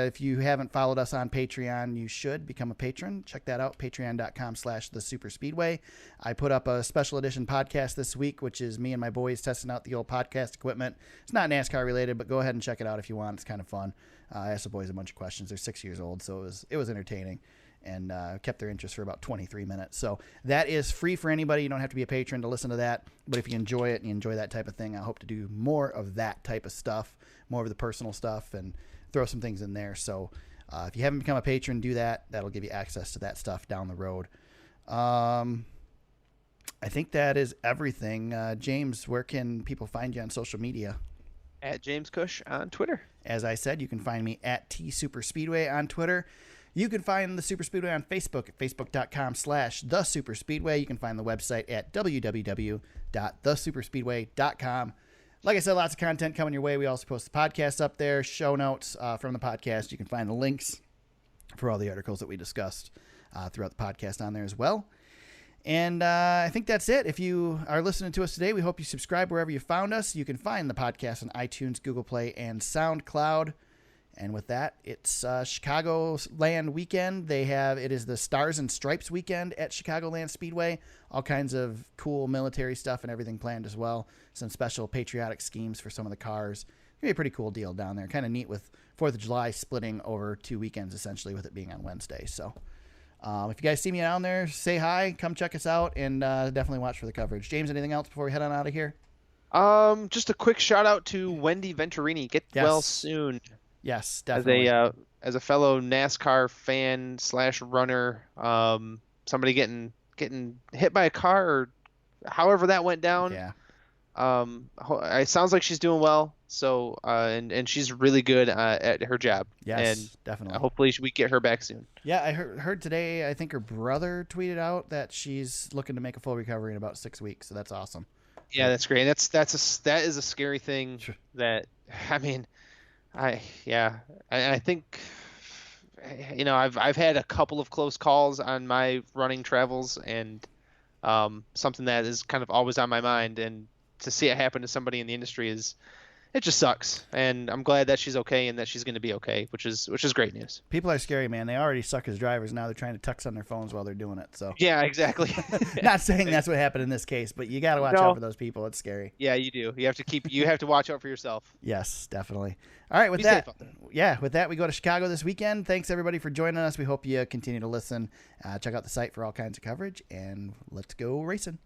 If you haven't followed us on Patreon, you should become a patron. Check that out. Patreon.com/thesuperspeedway. I put up a special edition podcast this week, which is me and my boys testing out the old podcast equipment. It's not NASCAR related, but go ahead and check it out if you want. It's kind of fun. I asked the boys a bunch of questions. They're 6 years old, so it was entertaining, and kept their interest for about 23 minutes. So that is free for anybody. You don't have to be a patron to listen to that. But if you enjoy it and you enjoy that type of thing, I hope to do more of that type of stuff, more of the personal stuff, and throw some things in there. So if you haven't become a patron, do that. That'll give you access to that stuff down the road. I think that is everything. James, where can people find you on social media? At James Cush on Twitter. As I said, you can find me at TSuperspeedway on Twitter. You can find the Super Speedway on Facebook at facebook.com/thesuperspeedway. You can find the website at www.thesuperspeedway.com. Like I said, lots of content coming your way. We also post the podcast up there, show notes from the podcast. You can find the links for all the articles that we discussed throughout the podcast on there as well. And I think that's it. If you are listening to us today, we hope you subscribe wherever you found us. You can find the podcast on iTunes, Google Play, and SoundCloud. And with that, it's Chicagoland weekend. It is the Stars and Stripes weekend at Chicagoland Speedway. All kinds of cool military stuff and everything planned as well. Some special patriotic schemes for some of the cars. It's going to be a pretty cool deal down there. Kind of neat with 4th of July splitting over 2 weekends, essentially, with it being on Wednesday. So if you guys see me down there, say hi, come check us out, and definitely watch for the coverage. James, anything else before we head on out of here? Just a quick shout out to Wendy Venturini. Get well soon. Yes, definitely. As a fellow NASCAR fan / runner, somebody getting hit by a car, or however that went down. Yeah. It sounds like she's doing well. So and she's really good at her job. Yes, and definitely. Hopefully we get her back soon. Yeah, I heard today. I think her brother tweeted out that she's looking to make a full recovery in about 6 weeks. So that's awesome. Yeah, that's great. And that is a scary thing. Sure. That I think, I've had a couple of close calls on my running travels, and something that is kind of always on my mind, and to see it happen to somebody in the industry it just sucks. And I'm glad that she's okay and that she's going to be okay, which is great news. People are scary, man. They already suck as drivers. Now they're trying to text on their phones while they're doing it. So yeah, exactly. Not saying that's what happened in this case, but you got to watch out for those people. It's scary. Yeah, you do. You have to watch out for yourself. Yes, definitely. All right, with that, we go to Chicago this weekend. Thanks everybody for joining us. We hope you continue to listen. Check out the site for all kinds of coverage, and let's go racing.